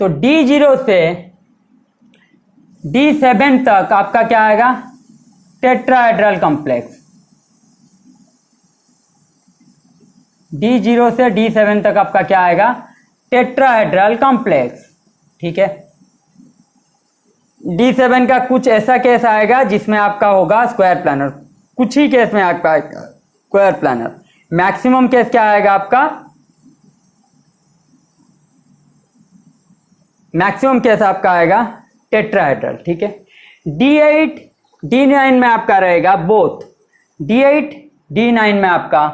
तो D0 से D7 तक आपका क्या आएगा, टेट्राहेड्रल कॉम्प्लेक्स। D0 से D7 तक आपका क्या आएगा, टेट्राहेड्रल कॉम्प्लेक्स, ठीक है। D7 का कुछ ऐसा केस आएगा जिसमें आपका होगा स्क्वायर प्लानर, कुछ ही केस में आपका आएगा स्क्वायर प्लानर। मैक्सिमम केस क्या आएगा आपका, मैक्सिमम केस आपका आएगा टेट्राहेड्रल, ठीक है। D8 D9 में आपका रहेगा बोथ, D8 D9 में आपका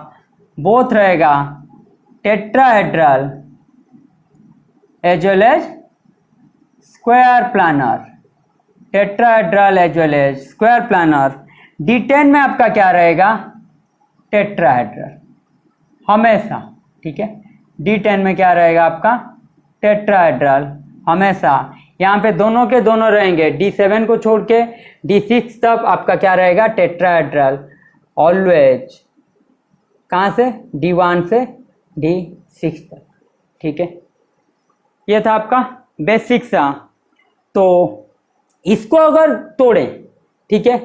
बोथ रहेगा tetrahedral as well as square planar, tetrahedral as well as square planar. D10 में आपका क्या रहेगा, टेट्राहेड्रल हमेशा, ठीक है। D10 में क्या रहेगा आपका, टेट्राहेड्रल हमेशा। यहाँ पे दोनों के दोनों रहेंगे, D7 को छोड़ के D6 तक आपका क्या रहेगा, टेट्राहेड्रल ऑलवेज। कहाँ से, D1 से D6 तक, ठीक है। ये था आपका बेसिक सा। तो इसको अगर तोड़े, ठीक है,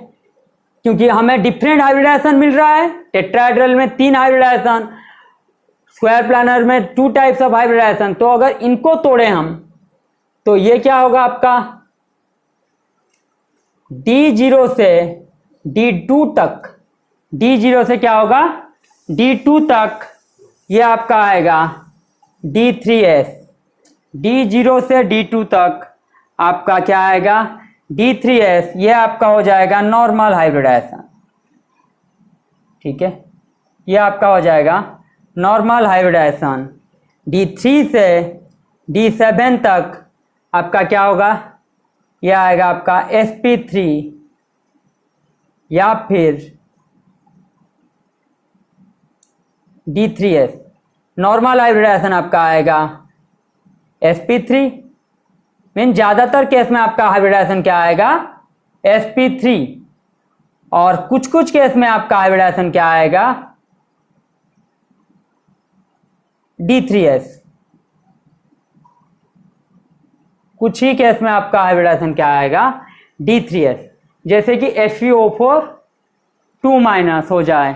क्योंकि हमें डिफरेंट हाइब्रिडाइजेशन मिल रहा है, टेट्राहेड्रल में 3 हाइब्रिडाइजेशन, स्क्वायर प्लानर में 2 टाइप्स ऑफ हाइब्रिडाइजेशन। तो अगर इनको तोड़े हम तो ये क्या होगा आपका, D0 से D2 तक, D0 से क्या होगा D2 तक, ये आपका आएगा D3S। D0 से D2 तक आपका क्या आएगा D3S, ये आपका हो जाएगा नॉर्मल हाइब्रिडाइजेशन, ठीक है। ये आपका हो जाएगा नॉर्मल हाइब्रिडाइजेशन। D3 से D7 तक आपका क्या होगा, यह आएगा आपका sp3 या फिर D3S। नॉर्मल हाइब्रिडाइजेशन आपका आएगा sp3, मीन ज़्यादातर केस में आपका हाइब्रिडाइजेशन क्या आएगा sp3, और कुछ कुछ केस में आपका हाइब्रिडाइजेशन क्या आएगा D3S। कुछ ही केस में आपका हाइब्रिडाइजेशन क्या आएगा D3S, जैसे कि FeO4 2- हो जाए,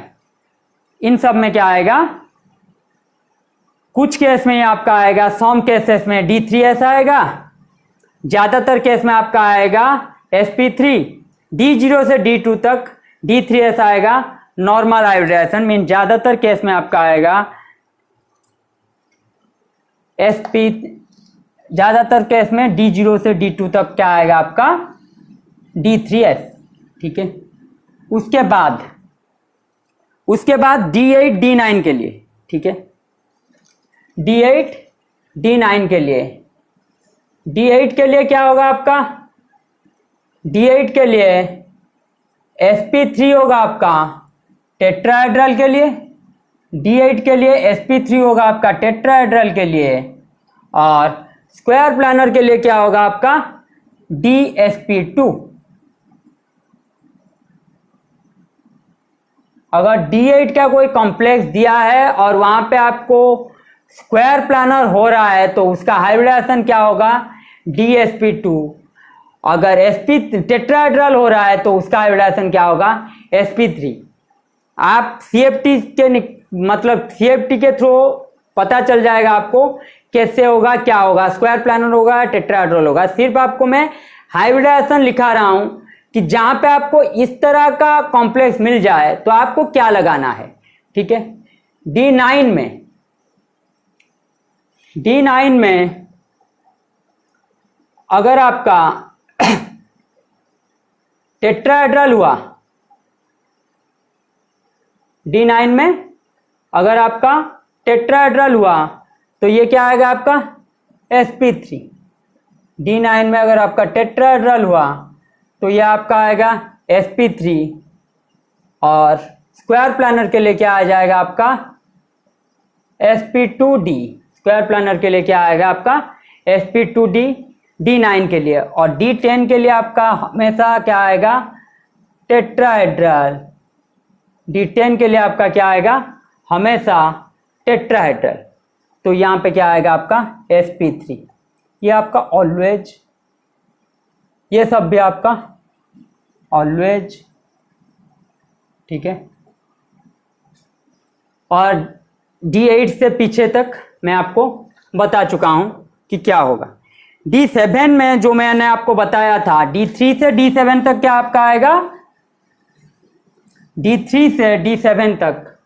इन सब में क्या आएगा, कुछ केस में ये आपका आएगा, सम केसेस में D3S आएगा, ज़्यादातर केस में आपका आएगा sp3। D0 से D2 तक D3S आएगा नॉर्मल हाइब्रिडाइजेशन, मीन ज़्यादातर केस में आपका आएगा ज़्यादातर केस में D0 से D2 तक क्या आएगा आपका D3S, ठीक है। उसके बाद D8 D9 के लिए, ठीक है, D8 D9 के लिए, D8 के लिए क्या होगा आपका, D8 के लिए sp3 होगा आपका टेट्राहेड्रल के लिए, D8 के लिए sp3 होगा आपका टेट्राहेड्रल के लिए, और स्क्वायर प्लानर के लिए क्या होगा आपका DsP2। अगर D8 का कोई कॉम्प्लेक्स दिया है और वहां पे आपको स्क्वायर प्लानर हो रहा है तो उसका हाइब्रिडाइजेशन क्या होगा DsP2। अगर sp टेट्राहेड्रल हो रहा है तो उसका हाइब्रिडाइजेशन क्या होगा sp3। आप CFT के मतलब CFT के थ्रू पता चल जाएगा आपको कैसे होगा, क्या होगा, स्क्वायर प्लानर होगा, टेट्राहेड्रल होगा। सिर्फ आपको मैं हाइब्रिडाइजेशन लिखा रहा हूं कि जहां पे आपको इस तरह का कॉम्प्लेक्स मिल जाए तो आपको क्या लगाना है। ठीक है, D9 में अगर आपका टेट्राहेड्रल हुआ, D9 में अगर आपका टेट्राहेड्रल हुआ तो ये क्या आएगा आपका sp3। D9 में अगर आपका टेट्राहेड्रल हुआ तो ये आपका आएगा sp3, और स्क्वायर प्लानर के लिए क्या आ जाएगा आपका sp2d। स्क्वायर प्लानर के लिए क्या आएगा आपका sp2d D9 के लिए, और D10 के लिए आपका हमेशा क्या आएगा टेट्राहेड्रल। D10 के लिए आपका क्या आएगा हमेशा टेट्राहेड्रल। तो यहाँ पे क्या आएगा आपका sp3। ये आपका ऑलवेज, ये सब भी आपका ऑलवेज। ठीक है, और D8 से पीछे तक मैं आपको बता चुका हूं कि क्या होगा। D7 में जो मैंने आपको बताया था, D3 से D7 तक क्या आपका आएगा, D3 से D7 तक,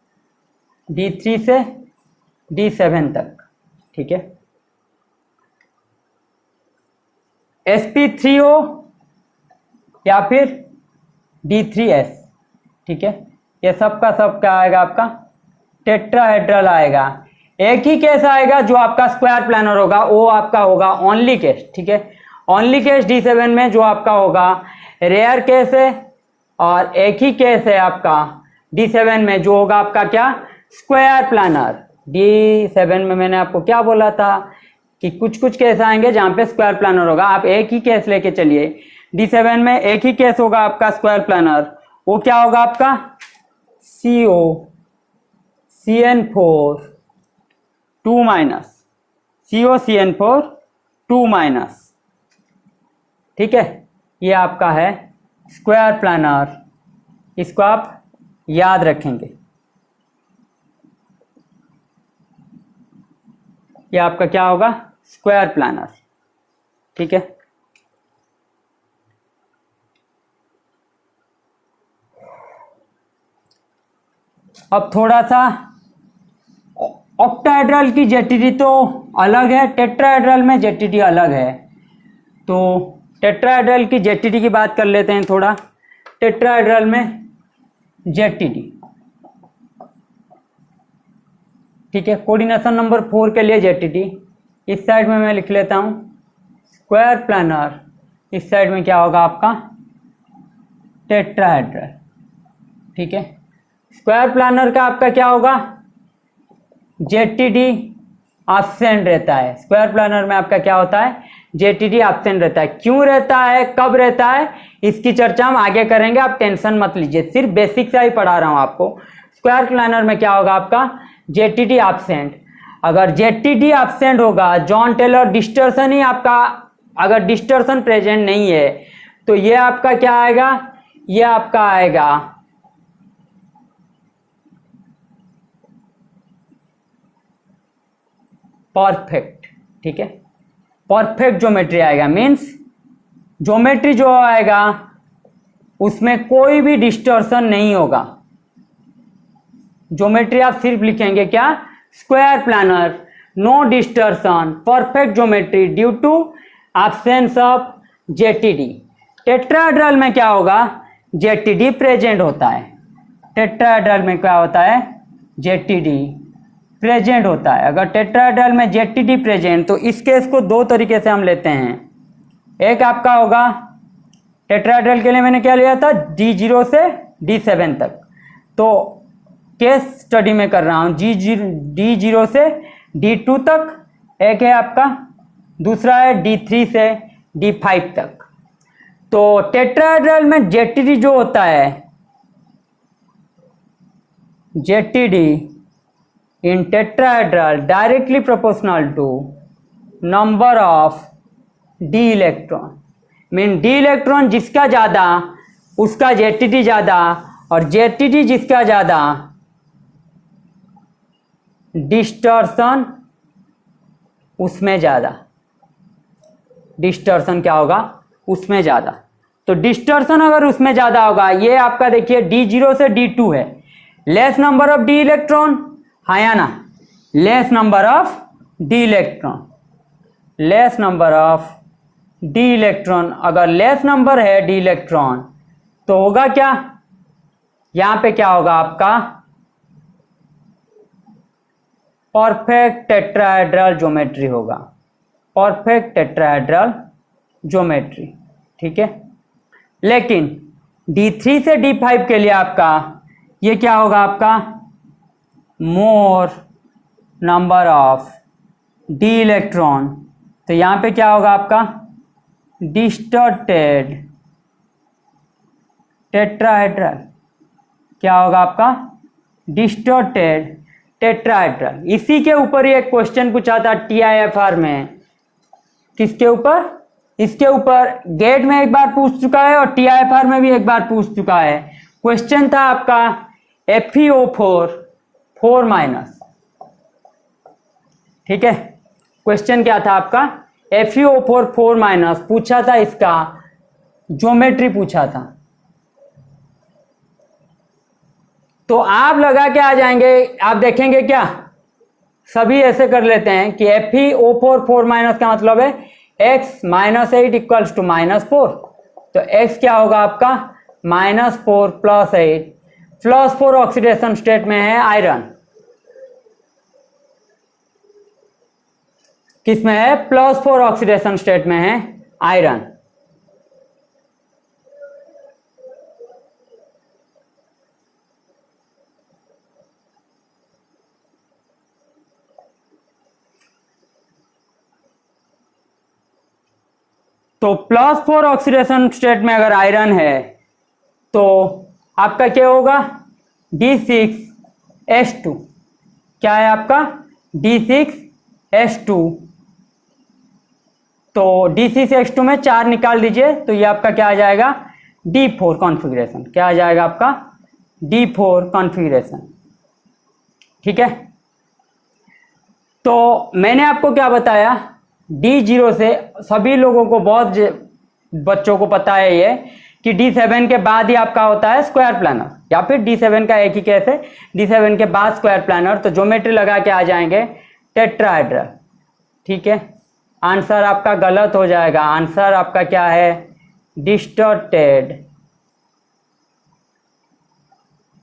D3 से D7 तक। ठीक है, sp3 हो या फिर D3s। ठीक है, ये सब का सब क्या आएगा आपका टेट्राहेड्रल आएगा। एक ही केस आएगा जो आपका स्क्वायर प्लानर होगा, वो आपका होगा ओनली केस। ठीक है, ओनली केस D7 में जो आपका होगा रेयर केस है, और एक ही केस है आपका D7 में जो होगा आपका क्या स्क्वायर प्लानर। D7 में मैंने आपको क्या बोला था कि कुछ कुछ केस आएंगे जहां पे स्क्वायर प्लानर होगा। आप एक ही केस लेके चलिए, D7 में एक ही केस होगा आपका स्क्वायर प्लानर। वो क्या होगा आपका COCN4 2 माइनस, COCN4 2 माइनस। ठीक है, ये आपका है स्क्वायर प्लानर, इसको आप याद रखेंगे। ये आपका क्या होगा स्क्वायर प्लानर। ठीक है, अब थोड़ा सा ऑक्टाहेड्रल की जेटीडी तो अलग है, टेट्राहेड्रल में जेटीडी अलग है। तो टेट्राहेड्रल की जेटीडी की बात कर लेते हैं थोड़ा। टेट्राहेड्रल में जेटीडी, ठीक है, कोऑर्डिनेशन नंबर 4 के लिए जेटीडी। इस साइड में मैं लिख लेता हूं स्क्वायर प्लानर, इस साइड में क्या होगा आपका टेट्राहेड्रल। ठीक है, स्क्वायर प्लानर का आपका क्या होगा जेटीडी एब्सेंट रहता है। स्क्वायर प्लानर में आपका क्या होता है जेटीडी एब्सेंट रहता है। क्यों रहता है, कब रहता है, इसकी चर्चा हम आगे करेंगे, आप टेंशन मत लीजिए, सिर्फ बेसिक सा ही पढ़ा रहा हूं आपको। स्क्वायर प्लानर में क्या होगा आपका जेटीडी एब्सेंट। अगर जेटीडी एब्सेंट होगा, जॉन टेलर डिस्टर्शन ही आपका, अगर डिस्टर्शन प्रेजेंट नहीं है तो ये आपका क्या आएगा, ये आपका आएगा परफेक्ट। ठीक है, परफेक्ट ज्योमेट्री आएगा, मीन्स ज्योमेट्री जो आएगा उसमें कोई भी डिस्टर्शन नहीं होगा। ज्योमेट्री आप सिर्फ लिखेंगे क्या square planar, no distortion, perfect geometry due to absence of JTD. Tetrahedral में क्या होगा जेटीडी प्रेजेंट होता है। टेट्राहेड्रल में क्या होता है जेटीडी प्रेजेंट होता है। अगर टेट्राहेड्रल में जेटीडी प्रेजेंट, तो इस केस को दो तरीके से हम लेते हैं। एक आपका होगा टेट्राहेड्रल के लिए मैंने क्या लिया था D0 से D7 तक, तो केस स्टडी में कर रहा हूं D0 से D2 तक। एक है आपका दूसरा है D3 से D5 तक। तो टेट्राहेड्रल में जेटीडी जो होता है, JTD in tetrahedral directly proportional to number of d electron, mean d electron जिसका ज़्यादा उसका जेटीडी ज़्यादा, और जेटीडी जिसका ज़्यादा डिस्टर्शन उसमें ज़्यादा, डिस्टर्शन क्या होगा, उसमें ज़्यादा। तो डिस्टर्शन अगर उसमें ज़्यादा होगा, ये आपका देखिए D0 से D2 है, less number of D electron, हाँ या ना, less number of D electron, less number of D electron. अगर लेस नंबर है डी इलेक्ट्रॉन तो होगा क्या, यहां पे क्या होगा आपका, परफेक्ट टेट्राहेड्रल ज्योमेट्री होगा, परफेक्ट टेट्राहेड्रल ज्योमेट्री, ठीक है। लेकिन D3 से D5 के लिए आपका ये क्या होगा, आपका मोर नंबर ऑफ डी इलेक्ट्रॉन। तो यहां पे क्या होगा आपका, डिस्टॉर्टेड टेट्राहेड्रल, क्या होगा आपका, डिस्टॉर्टेड टेट्राहेड्रल। इसी के ऊपर ही एक क्वेश्चन पूछा था TIFR में, किसके ऊपर, इसके ऊपर गेट में एक बार पूछ चुका है और TIFR में भी एक बार पूछ चुका है। क्वेश्चन था आपका FeO4 4-, ठीक है। क्वेश्चन क्या था आपका, FeO4 4-, पूछा था, इसका ज्योमेट्री पूछा था। तो आप लगा के आ जाएंगे, आप देखेंगे क्या, सभी ऐसे कर लेते हैं कि FeO4 4- का मतलब है x -8 इक्वल्स टू -4। तो x क्या होगा आपका, -4 + 8, +4 ऑक्सीडेशन स्टेट में है आयरन, किस में है, +4 ऑक्सीडेशन स्टेट में है आयरन। तो +4 ऑक्सीडेशन स्टेट में अगर आयरन है तो आपका क्या होगा, D6H2, क्या है आपका, D6H2। तो D6H2 में 4 निकाल दीजिए तो ये आपका क्या आ जाएगा, D4 कॉन्फ़िगरेशन, क्या आ जाएगा आपका, D4 कॉन्फ़िगरेशन, ठीक है। तो मैंने आपको क्या बताया, D0 से सभी लोगों को, बहुत बच्चों को पता है ये कि D7 के बाद ही आपका होता है स्क्वायर प्लानर, या फिर D7 का एक ही केस है, D7 के बाद स्क्वायर प्लानर। तो ज्योमेट्री लगा के आ जाएंगे टेट्राहेड्रल, ठीक है। आंसर आपका गलत हो जाएगा, आंसर आपका क्या है, डिस्टॉर्टेड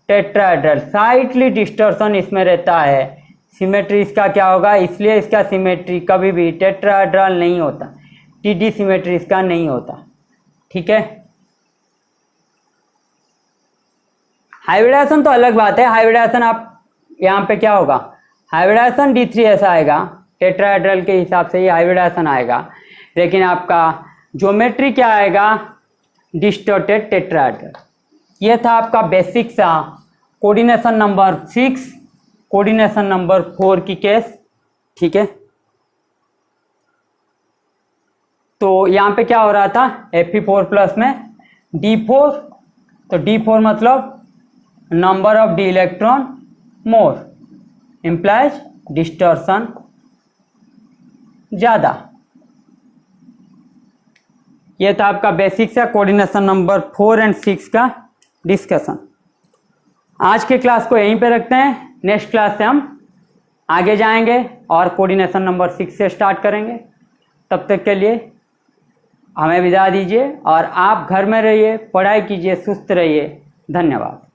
टेट्राहेड्रल, साइटली डिस्टॉर्शन इसमें रहता है। सिमेट्री इसका क्या होगा, इसलिए इसका सिमेट्री कभी भी टेट्राहेड्रल नहीं होता, TD सिमेट्री इसका नहीं होता, ठीक है। हाइब्रिडाइजेशन तो अलग बात है, हाइब्रिडाइजेशन आप यहाँ पे क्या होगा, हाइब्रिडाइजेशन D3 ऐसा आएगा, टेट्राहेड्रल के हिसाब से ही हाइब्रिडाइजेशन आएगा, लेकिन आपका ज्योमेट्री क्या आएगा, डिस्टॉर्टेड टेट्राहेड्रल। ये था आपका बेसिक सा कोऑर्डिनेशन नंबर 6, कोऑर्डिनेशन नंबर 4 की केस, ठीक है। तो यहाँ पे क्या हो रहा था, Fe4+ में D4, तो D4 मतलब number of D electron more, implies distortion ज़्यादा। ये था आपका बेसिक सा कोऑर्डिनेशन नंबर 4 और 6 का डिस्कशन। आज के क्लास को यहीं पे रखते हैं, नेक्स्ट क्लास से हम आगे जाएंगे और कोऑर्डिनेशन नंबर 6 से स्टार्ट करेंगे। तब तक के लिए हमें विदा दीजिए और आप घर में रहिए, पढ़ाई कीजिए, सुस्त रहिए। धन्यवाद।